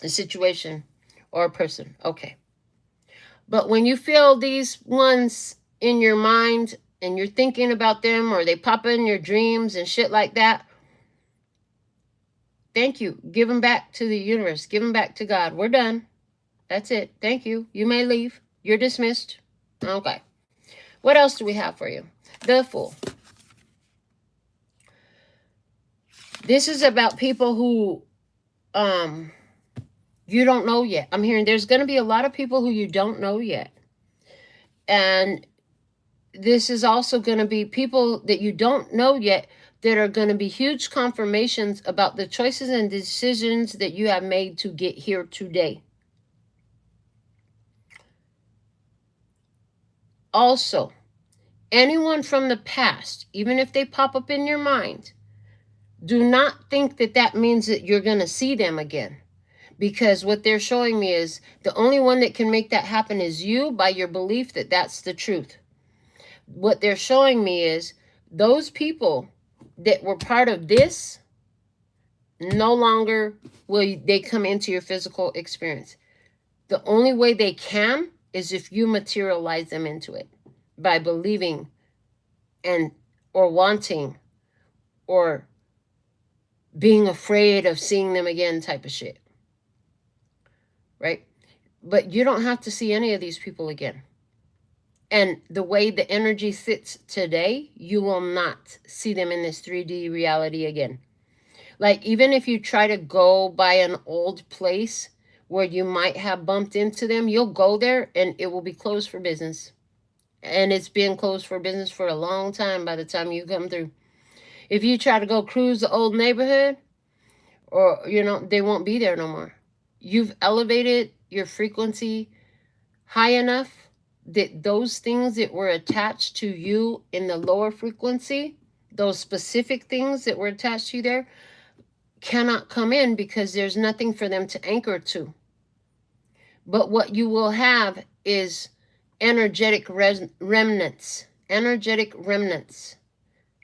a situation, or a person. Okay. But when you feel these ones in your mind and you're thinking about them, or they pop in your dreams and shit like that, thank you. Give them back to the universe. Give them back to God. We're done. That's it. Thank you. You may leave. You're dismissed. Okay. What else do we have for you? The Fool. This is about people who you don't know yet. I'm hearing there's going to be a lot of people who you don't know yet. And this is also going to be people that you don't know yet that are going to be huge confirmations about the choices and decisions that you have made to get here today. Also, anyone from the past, even if they pop up in your mind, do not think that that means that you're going to see them again. Because what they're showing me is the only one that can make that happen is you, by your belief that that's the truth. What they're showing me is those people that were part of this, no longer will they come into your physical experience. The only way they can is if you materialize them into it by believing and or wanting or being afraid of seeing them again type of shit. Right? But you don't have to see any of these people again. And the way the energy sits today, you will not see them in this 3D reality again. Like, even if you try to go by an old place where you might have bumped into them, you'll go there and it will be closed for business. And it's been closed for business for a long time by the time you come through. If you try to go cruise the old neighborhood, or, you know, they won't be there no more. You've elevated your frequency high enough that those things that were attached to you in the lower frequency, those specific things that were attached to you there, cannot come in because there's nothing for them to anchor to. But what you will have is energetic remnants. Energetic remnants.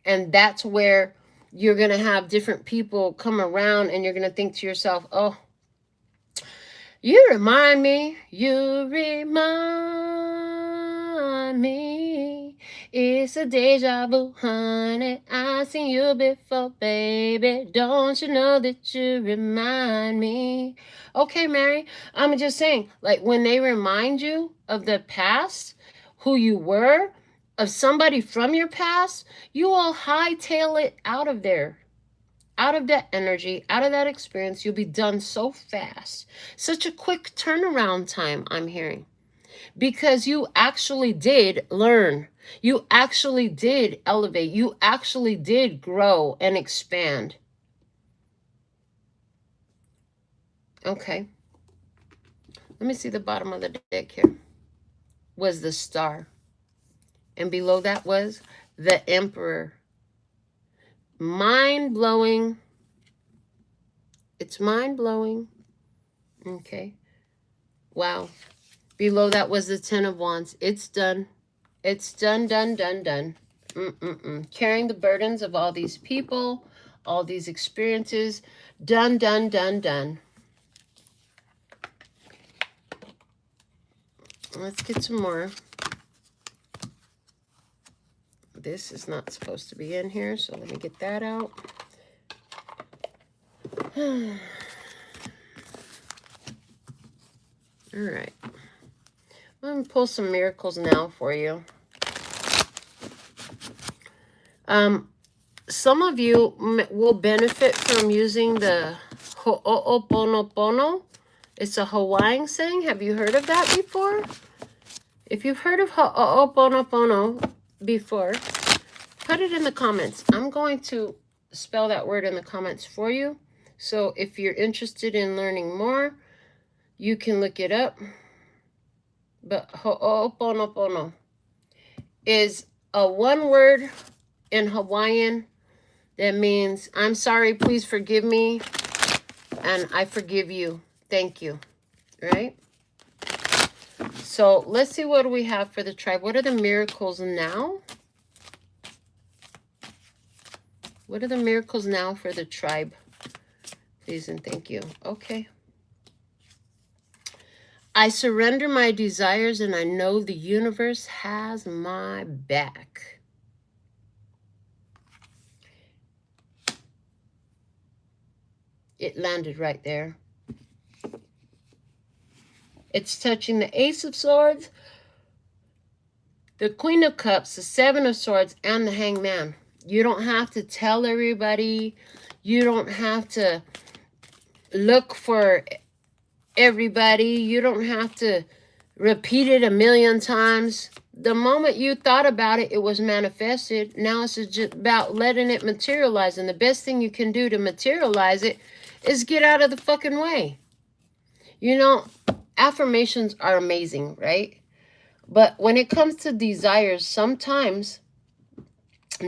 And that's where you're going to have different people come around and you're going to think to yourself, oh, you remind me, it's a deja vu, honey, I've seen you before, baby, don't you know that you remind me? Okay, Mary, I'm just saying, like, when they remind you of the past, who you were, of somebody from your past, you will hightail it out of there. Out of that energy, out of that experience. You'll be done so fast. Such a quick turnaround time, I'm hearing. Because you actually did learn. You actually did elevate. You actually did grow and expand. Okay. Let me see the bottom of the deck here. Was the Star. And below that was the Emperor. Mind-blowing. It's mind-blowing. Okay. Wow. Below that was the Ten of Wands. It's done. It's done, done, done, done. Carrying the burdens of all these people, all these experiences. Done, done, done, done. Let's get some more. This is not supposed to be in here, so let me get that out. All right. Let me pull some miracles now for you. Some of you will benefit from using the Ho'oponopono. It's a Hawaiian saying. Have you heard of that before? If you've heard of Ho'oponopono before, put it in the comments. I'm going to spell that word in the comments for you. So if you're interested in learning more, you can look it up. But Ho'oponopono is a one word in Hawaiian that means, I'm sorry, please forgive me, and I forgive you. Thank you. Right? So let's see what we have for the tribe. What are the miracles now? What are the miracles now for the tribe? Please and thank you. Okay. I surrender my desires and I know the universe has my back. It landed right there. It's touching the Ace of Swords, the Queen of Cups, the Seven of Swords, and the Hangman. You don't have to tell everybody. You don't have to look for everybody. You don't have to repeat it 1,000,000 times. The moment you thought about it, it was manifested. Now it's just about letting it materialize. And the best thing you can do to materialize it is get out of the fucking way. You know, affirmations are amazing, right? But when it comes to desires, sometimes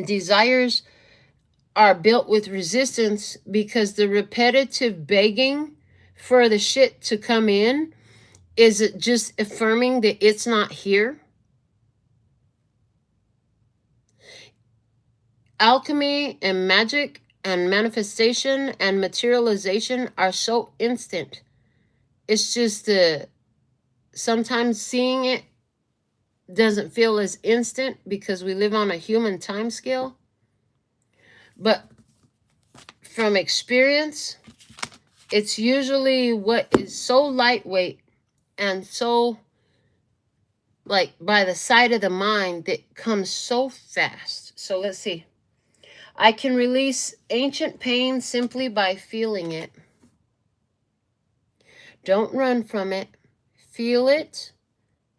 desires are built with resistance because the repetitive begging for the shit to come in is just affirming that it's not here. Alchemy and magic and manifestation and materialization are so instant. It's just sometimes seeing it doesn't feel as instant because we live on a human time scale. But from experience, it's usually what is so lightweight and so like by the side of the mind that comes so fast. So let's see. I can release ancient pain simply by feeling it. Don't run from it. Feel it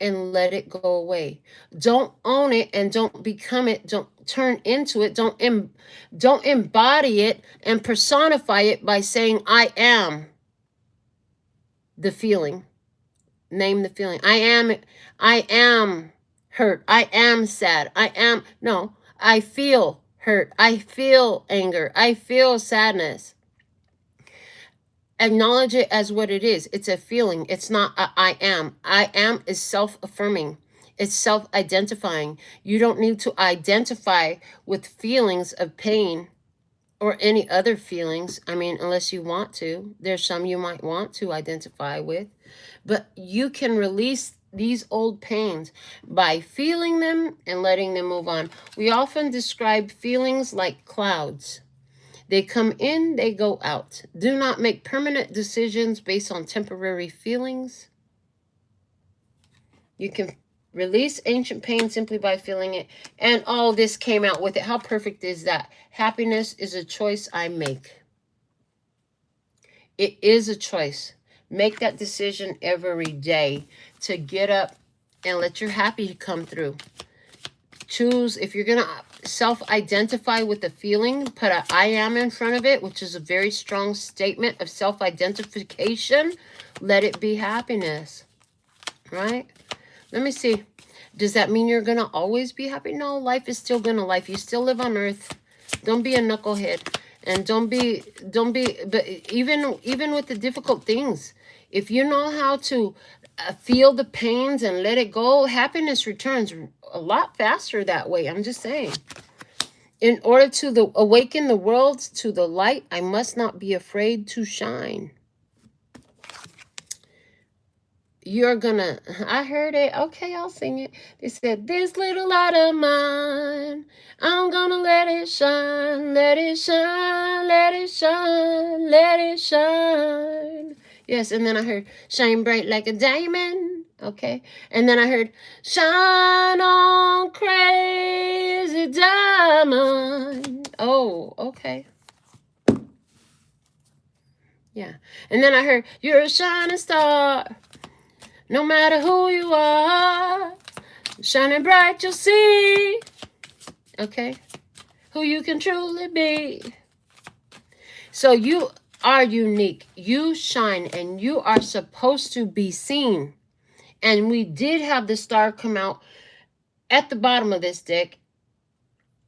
and let it go away. Don't own it and don't become it. Don't turn into it. Don't embody it and personify it by saying, I am the feeling. Name the feeling. I am hurt. I am sad. No, I feel hurt. I feel anger. I feel sadness. Acknowledge it as what it is. It's a feeling. It's not a I am. I am is self-affirming. It's self-identifying. You don't need to identify with feelings of pain or any other feelings. I mean, unless you want to. There's some you might want to identify with. But you can release these old pains by feeling them and letting them move on. We often describe feelings like clouds. They come in, they go out. Do not make permanent decisions based on temporary feelings. You can release ancient pain simply by feeling it. And all this came out with it. How perfect is that? Happiness is a choice I make. It is a choice. Make that decision every day to get up and let your happy come through. Choose, if you're going to self-identify with the feeling, put a I am in front of it, which is a very strong statement of self-identification. Let it be happiness, right? Let me see. Does that mean you're going to always be happy? No, life is still going to life. You still live on earth. Don't be a knucklehead. And don't be, but even with the difficult things, if you know how to feel the pains and let it go, happiness returns a lot faster that way. I'm just saying. In order to awaken the world to the light, I must not be afraid to shine. You're gonna, I heard it. Okay, I'll sing it. They said, this little light of mine, I'm gonna let it shine, let it shine, let it shine, let it shine. Yes, and then I heard, shine bright like a diamond. Okay, and then I heard, shine on crazy diamond. Oh, okay. Yeah, and then I heard, you're a shining star. No matter who you are, shining bright you'll see, okay, who you can truly be. So you are unique. You shine and you are supposed to be seen. And we did have the star come out at the bottom of this deck.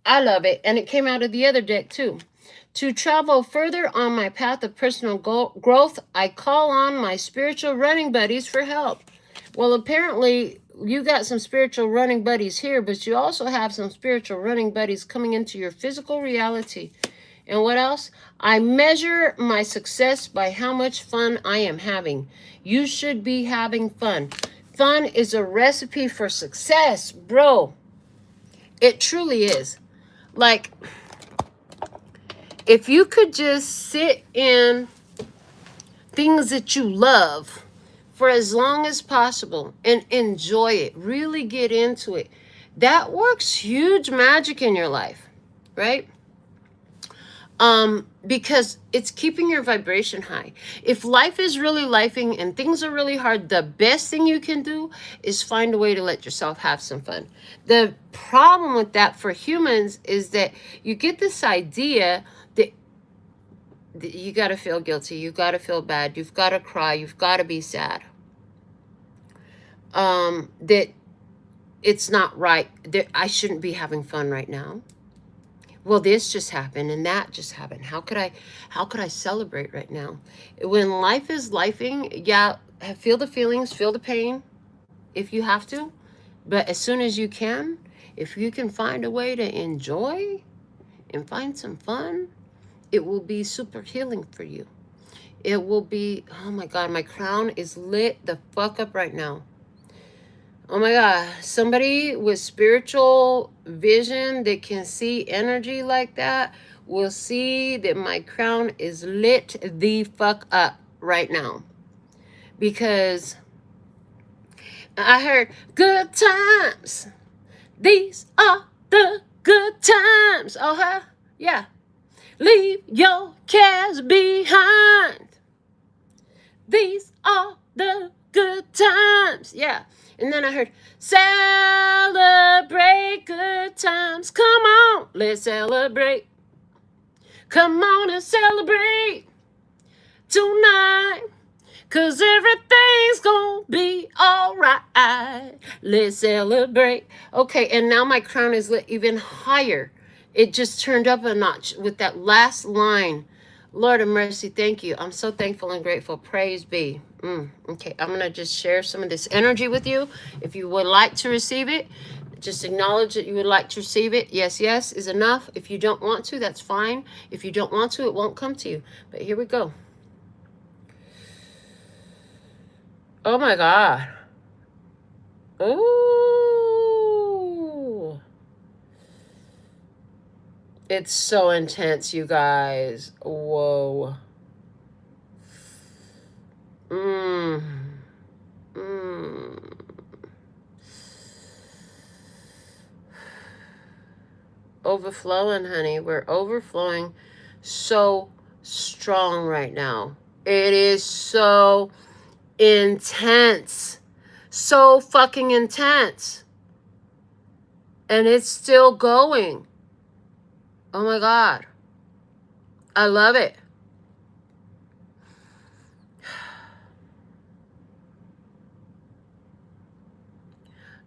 I love it. And it came out of the other deck too. To travel further on my path of personal growth, I call on my spiritual running buddies for help. Well, apparently, you got some spiritual running buddies here, but you also have some spiritual running buddies coming into your physical reality. And what else? I measure my success by how much fun I am having. You should be having fun. Fun is a recipe for success, bro. It truly is. Like, if you could just sit in things that you love for as long as possible and enjoy it, really get into it, that works huge magic in your life, right? Because it's keeping your vibration high. If life is really lifing and things are really hard, the best thing you can do is find a way to let yourself have some fun. The problem with that for humans is that you get this idea that you got to feel guilty, you got to feel bad, you've got to cry, you've got to be sad. That it's not right. I shouldn't be having fun right now. Well, this just happened and that just happened. How could I celebrate right now? When life is lifing, yeah, feel the feelings, feel the pain if you have to. But as soon as you can, if you can find a way to enjoy and find some fun, it will be super healing for you. It will be, oh my God, my crown is lit the fuck up right now. Oh my God, somebody with spiritual vision that can see energy like that will see that my crown is lit the fuck up right now. Because I heard good times. These are the good times. Oh, huh? Yeah. Leave your cares behind. These are the good times. Yeah. And then I heard, celebrate good times. Come on, let's celebrate. Come on and celebrate tonight. 'Cause everything's gonna be alright. Let's celebrate. Okay, and now my crown is lit even higher. It just turned up a notch with that last line. Lord of mercy, thank you. I'm so thankful and grateful. Praise be. Okay, I'm going to just share some of this energy with you. If you would like to receive it, just acknowledge that you would like to receive it. Yes, yes is enough. If you don't want to, that's fine. If you don't want to, it won't come to you. But here we go. Oh my God. Ooh. It's so intense, you guys. Whoa. Overflowing, honey. We're overflowing so strong right now. It is so intense. So fucking intense. And it's still going. Oh my God. I love it.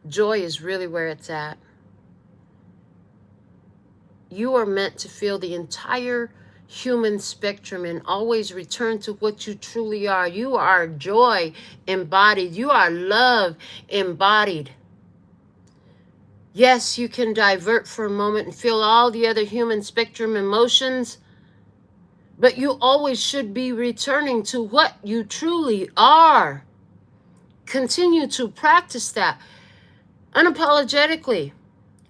Joy is really where it's at. You are meant to feel the entire human spectrum and always return to what you truly are. You are joy embodied. You are love embodied. Yes, you can divert for a moment and feel all the other human spectrum emotions, but you always should be returning to what you truly are. Continue to practice that unapologetically,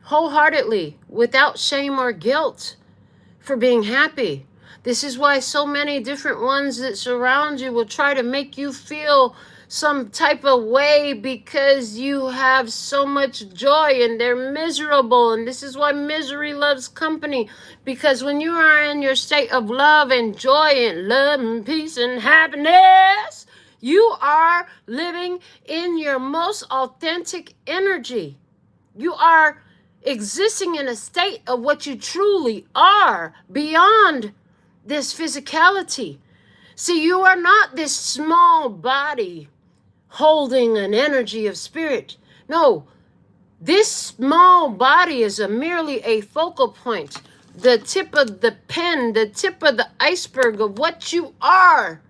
wholeheartedly, without shame or guilt for being happy. This is why so many different ones that surround you will try to make you feel some type of way because you have so much joy and they're miserable. And this is why misery loves company. Because when you are in your state of love and joy and love and peace and happiness, you are living in your most authentic energy. You are existing in a state of what you truly are beyond this physicality. See, you are not this small body holding an energy of spirit. No, this small body is merely a focal point, the tip of the pen, the tip of the iceberg of what you are.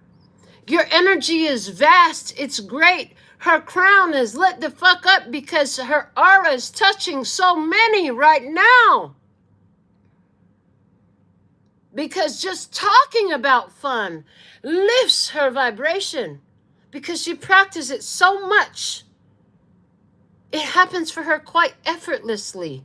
Your energy is vast. It's great. Her crown is lit the fuck up because her aura is touching so many right now. Because just talking about fun lifts her vibration because she practices it so much. It happens for her quite effortlessly.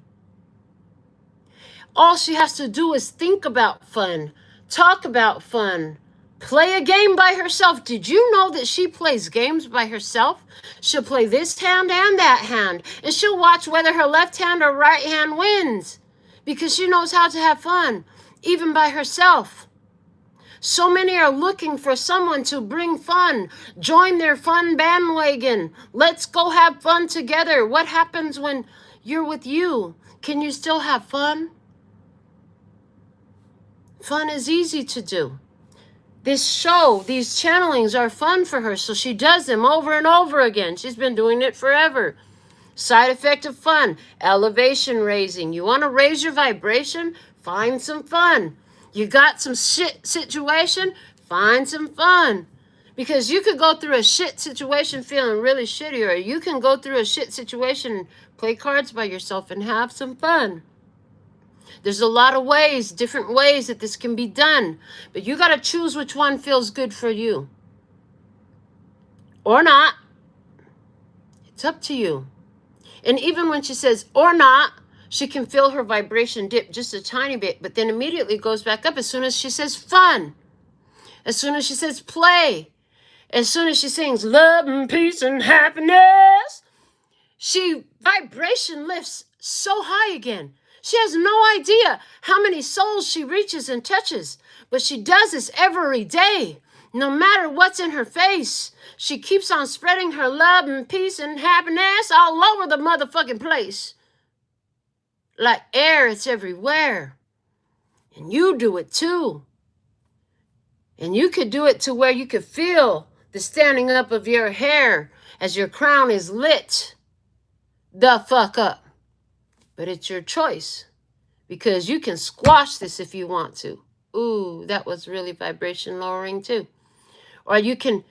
All she has to do is think about fun, talk about fun, play a game by herself. Did you know that she plays games by herself? She'll play this hand and that hand, and she'll watch whether her left hand or right hand wins because she knows how to have fun, even by herself. So many are looking for someone to bring fun, join their fun bandwagon. Let's go have fun together. What happens when you're with you? Can you still have fun? Fun is easy to do. This show, these channelings are fun for her, so she does them over and over again. She's been doing it forever. Side effect of fun, elevation raising. You want to raise your vibration? Find some fun. You got some shit situation? Find some fun. Because you could go through a shit situation feeling really shitty, or you can go through a shit situation, play cards by yourself, and have some fun. There's a lot of ways, different ways that this can be done. But you got to choose which one feels good for you. Or not. It's up to you. And even when she says, or not, she can feel her vibration dip just a tiny bit, but then immediately goes back up as soon as she says fun. As soon as she says play. As soon as she sings love and peace and happiness, she vibration lifts so high again. She has no idea how many souls she reaches and touches, but she does this every day. No matter what's in her face, she keeps on spreading her love and peace and happiness all over the motherfucking place. Like air, it's everywhere. And you do it too. And you could do it to where you could feel the standing up of your hair as your crown is lit the fuck up. But it's your choice, because you can squash this if you want to. Ooh, that was really vibration lowering too. Or you can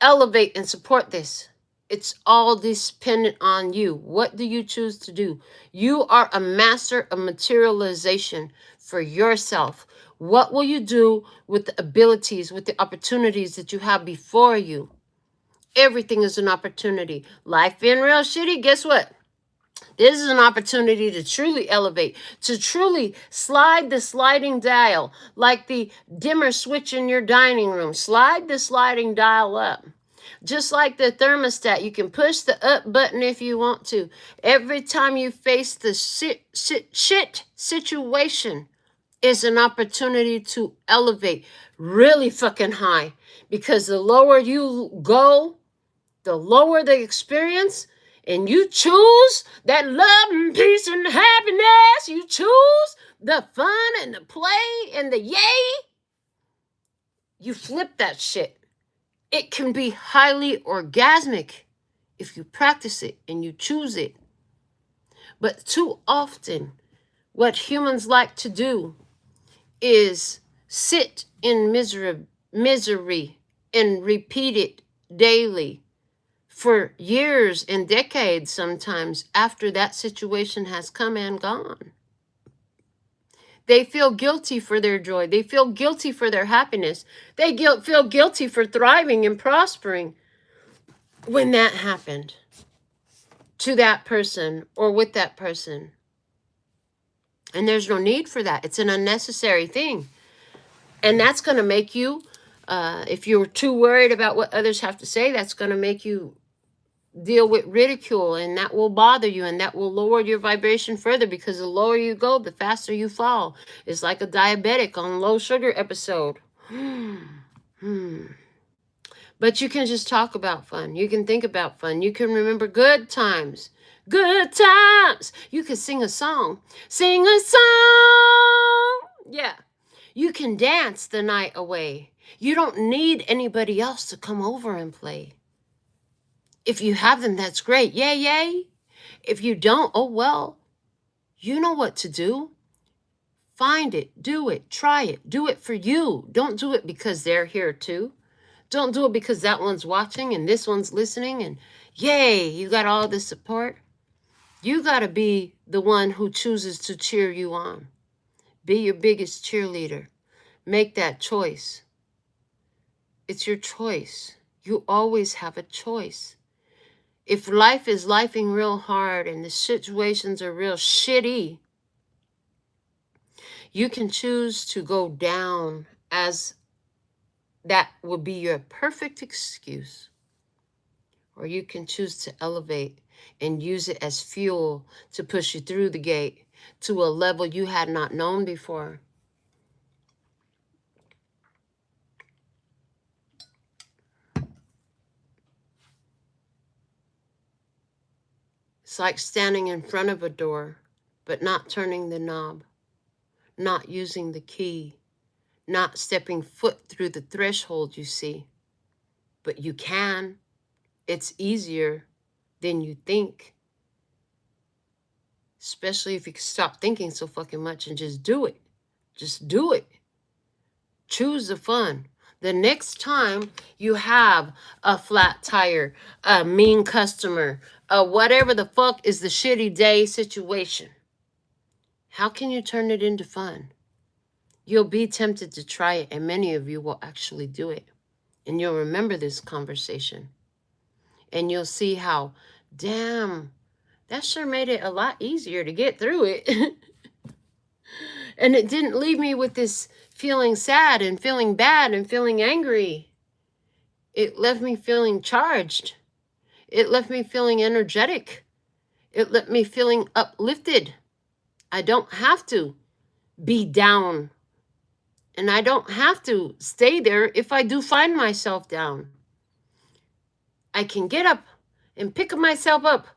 elevate and support this. It's all dependent on you. What do you choose to do? You are a master of materialization for yourself. What will you do with the abilities, with the opportunities that you have before you? Everything is an opportunity. Life being real shitty, guess what? This is an opportunity to truly elevate, to truly slide the sliding dial, like the dimmer switch in your dining room. Slide the sliding dial up. Just like the thermostat, you can push the up button if you want to. Every time you face the shit situation is an opportunity to elevate really fucking high. Because the lower you go, the lower the experience, and you choose that love and peace and happiness. You choose the fun and the play and the yay. You flip that shit. It can be highly orgasmic if you practice it and you choose it. But too often, what humans like to do is sit in misery and repeat it daily for years and decades sometimes after that situation has come and gone. They feel guilty for their joy. They feel guilty for their happiness. They feel guilty for thriving and prospering when that happened to that person or with that person. And there's no need for that. It's an unnecessary thing. And that's going to make you, if you're too worried about what others have to say, that's going to make you deal with ridicule, and that will bother you, and that will lower your vibration further, because the lower you go, the faster you fall. It's like a diabetic on low sugar episode. But you can just talk about fun. You can think about fun. You can remember good times. Good times. You can sing a song. Sing a song. Yeah. You can dance the night away. You don't need anybody else to come over and play. If you have them, that's great. Yay, yay. If you don't, oh well. You know what to do. Find it. Do it. Try it. Do it for you. Don't do it because they're here too. Don't do it because that one's watching and this one's listening and yay, you got all this support. You got to be the one who chooses to cheer you on. Be your biggest cheerleader. Make that choice. It's your choice. You always have a choice. If life is lifing real hard and the situations are real shitty, you can choose to go down, as that would be your perfect excuse. Or you can choose to elevate and use it as fuel to push you through the gate to a level you had not known before. It's like standing in front of a door, but not turning the knob, not using the key, not stepping foot through the threshold, you see. But you can. It's easier than you think. Especially if you can stop thinking so fucking much and just do it. Just do it. Choose the fun. The next time you have a flat tire, a mean customer, whatever the fuck is the shitty day situation, how can you turn it into fun? You'll be tempted to try it, and many of you will actually do it. And you'll remember this conversation. And you'll see how, damn, that sure made it a lot easier to get through it. And it didn't leave me with this feeling sad and feeling bad and feeling angry. It left me feeling charged. It left me feeling energetic. It left me feeling uplifted. I don't have to be down. And I don't have to stay there if I do find myself down. I can get up and pick myself up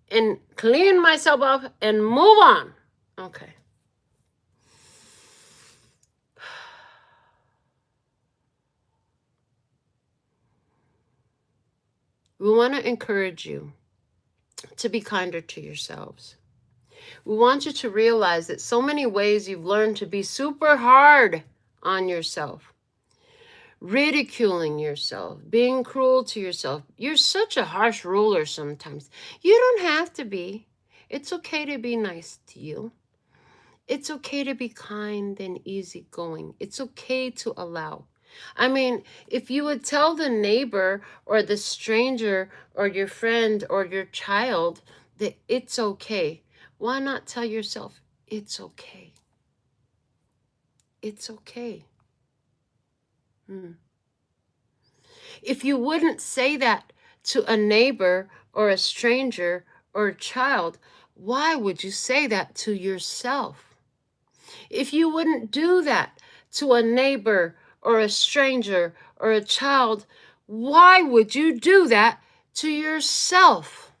and clean myself up and move on. Okay. We want to encourage you to be kinder to yourselves. We want you to realize that so many ways you've learned to be super hard on yourself, ridiculing yourself, being cruel to yourself. You're such a harsh ruler sometimes. You don't have to be. It's okay to be nice to you. It's okay to be kind and easygoing. It's okay to allow. I mean, if you would tell the neighbor or the stranger or your friend or your child that it's okay, why not tell yourself it's okay? It's okay. If you wouldn't say that to a neighbor or a stranger or a child, why would you say that to yourself? If you wouldn't do that to a neighbor or a stranger or a child, why would you do that to yourself?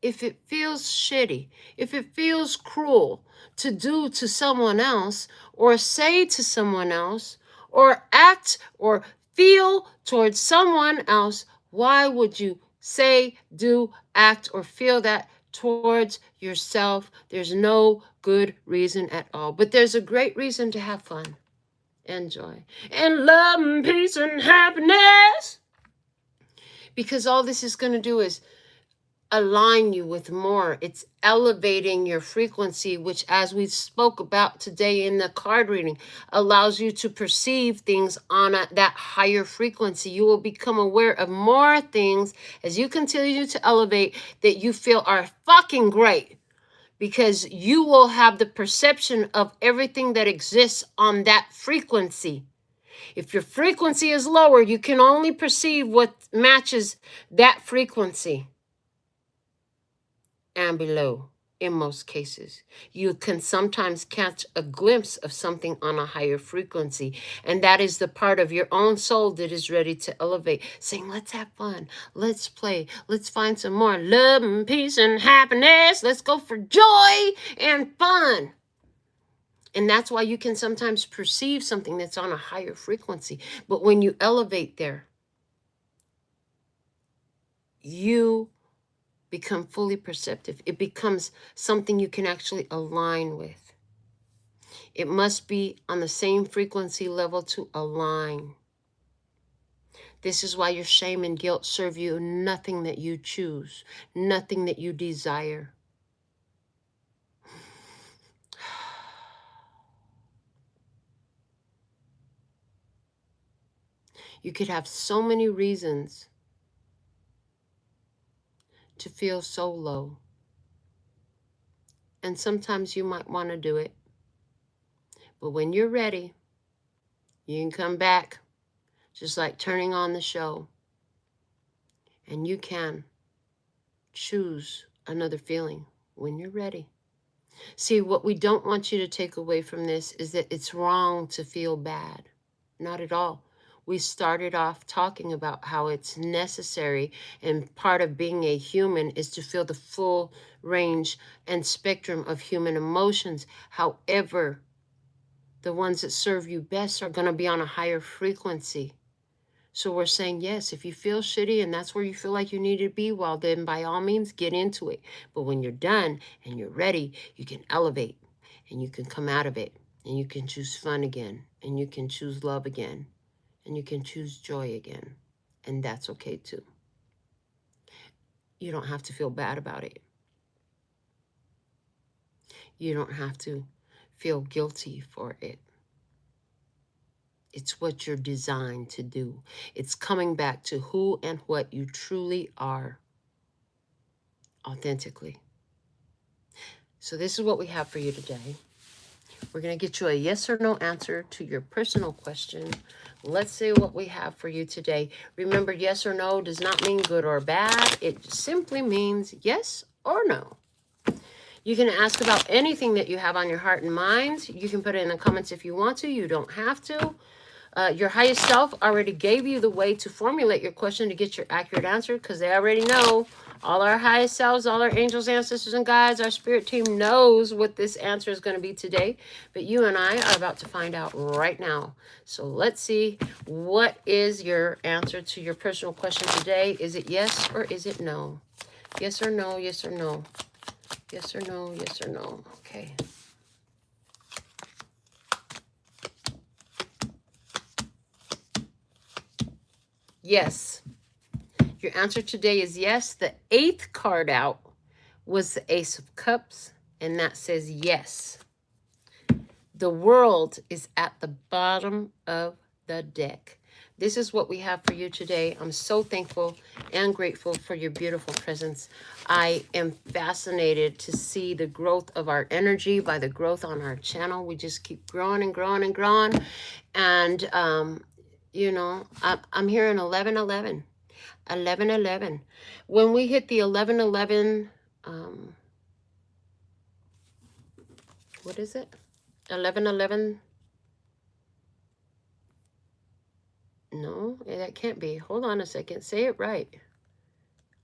If it feels shitty, if it feels cruel to do to someone else or say to someone else or act or feel towards someone else, why would you say, do, act, or feel that towards yourself? There's no good reason at all, but there's a great reason to have fun and joy and love and peace and happiness, because all this is going to do is align you with more. It's elevating your frequency, which, as we spoke about today in the card reading, allows you to perceive things on that higher frequency. You will become aware of more things as you continue to elevate that you feel are fucking great, because you will have the perception of everything that exists on that frequency. If your frequency is lower, you can only perceive what matches that frequency and below. In most cases, you can sometimes catch a glimpse of something on a higher frequency, and that is the part of your own soul that is ready to elevate, saying, let's have fun, let's play, let's find some more love and peace and happiness, let's go for joy and fun. And that's why you can sometimes perceive something that's on a higher frequency, but when you elevate there, you become fully perceptive. It becomes something you can actually align with. It must be on the same frequency level to align. This is why your shame and guilt serve you nothing that you choose, nothing that you desire. You could have so many reasons to feel so low. And sometimes you might want to do it. But when you're ready, you can come back, just like turning on the show. And you can choose another feeling when you're ready. See, what we don't want you to take away from this is that it's wrong to feel bad. Not at all. We started off talking about how it's necessary, and part of being a human is to feel the full range and spectrum of human emotions. However, the ones that serve you best are going to be on a higher frequency. So we're saying, yes, if you feel shitty and that's where you feel like you need to be, well, then by all means, get into it. But when you're done and you're ready, you can elevate and you can come out of it and you can choose fun again and you can choose love again and you can choose joy again. And that's okay too. You don't have to feel bad about it. You don't have to feel guilty for it. It's what you're designed to do. It's coming back to who and what you truly are authentically. So this is what we have for you today. We're going to get you a yes or no answer to your personal question. Let's see what we have for you today. Remember, yes or no does not mean good or bad. It simply means yes or no. You can ask about anything that you have on your heart and mind. You can put it in the comments if you want to. You don't have to. Your highest self already gave you the way to formulate your question to get your accurate answer, because they already know. All our highest selves, all our angels, ancestors, and guides, our spirit team knows what this answer is going to be today. But you and I are about to find out right now. So let's see, what is your answer to your personal question today? Is it yes or is it no? Yes or no, yes or no. Yes or no, yes or no. Okay. Yes. Your answer today is yes. The 8th card out was the Ace of Cups, and that says yes. The world is at the bottom of the deck. This is what we have for you today. I'm so thankful and grateful for your beautiful presence. I am fascinated to see the growth of our energy by the growth on our channel. We just keep growing and growing and growing. And, you know, I'm here in 1111. 1111. When we hit the 1111, what is it? 1111. No, that can't be. Hold on a second. Say it right.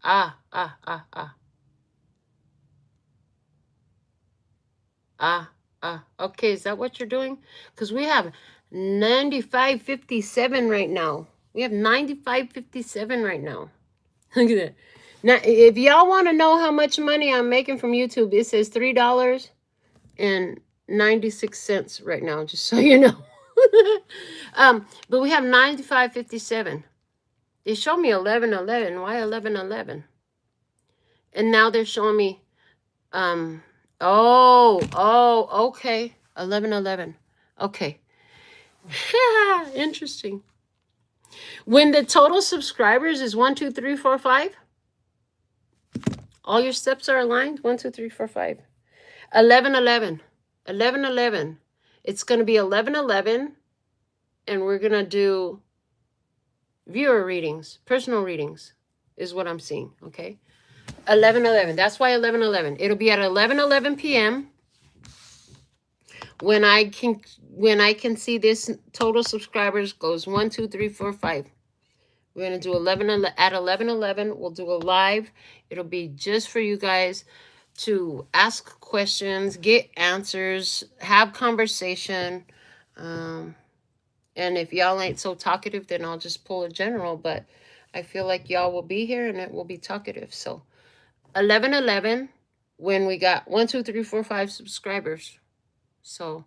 Ah. Okay, is that what you're doing? Because we have 95.57 right now. We have 95.57 right now. Look at that. Now, if y'all want to know how much money I'm making from YouTube, it says $3.96 right now, just so you know. But we have 95.57. They showed me 11.11. Why 11.11? And now they're showing me, okay. 11.11. Okay. Interesting. When the total subscribers is 1, 2, 3, 4, 5, all your steps are aligned. 1, 2, 3, 4, 5. 11.11. 11.11. It's going to be 11.11, and we're going to do viewer readings, personal readings is what I'm seeing, okay? 11.11. That's why 11.11. It'll be at 11:11 p.m. when I can see this total subscribers goes 1, 2, 3, 4, 5. We're gonna do 11:11. We'll do a live. It'll be just for you guys to ask questions, get answers, have conversation. And if y'all ain't so talkative, then I'll just pull a general. But I feel like y'all will be here and it will be talkative. So 11:11 when we got 1, 2, 3, 4, 5 subscribers. So,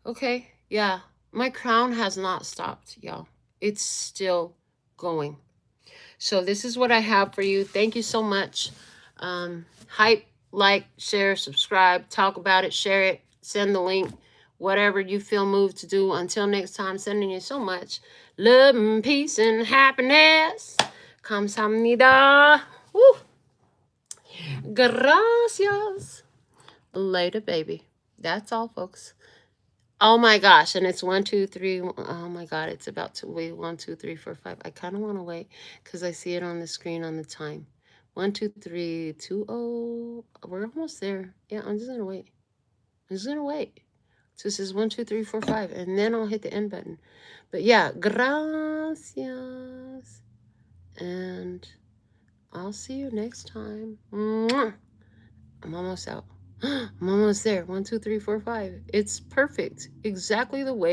okay, yeah, my crown has not stopped, y'all. It's still going. So this is what I have for you. Thank you so much. Hype, like, share, subscribe, talk about it, share it, send the link, whatever you feel moved to do. Until next time, sending you so much love and peace and happiness. Kamsahamnida. Woo. Gracias. Later, baby. That's all, folks. Oh my gosh, and it's 1, 2, 3. Oh my God, it's about to wait. 1, 2, 3, 4, 5. I kind of want to wait because I see it on the screen on the time. 1, 2, 3, 2, 0. We're almost there. Yeah, I'm just gonna wait. I'm just gonna wait. So it says 1, 2, 3, 4, 5, and then I'll hit the end button. But yeah, gracias, and I'll see you next time. Mwah. I'm almost out. I'm almost there. 1, 2, 3, 4, 5. It's perfect. Exactly the way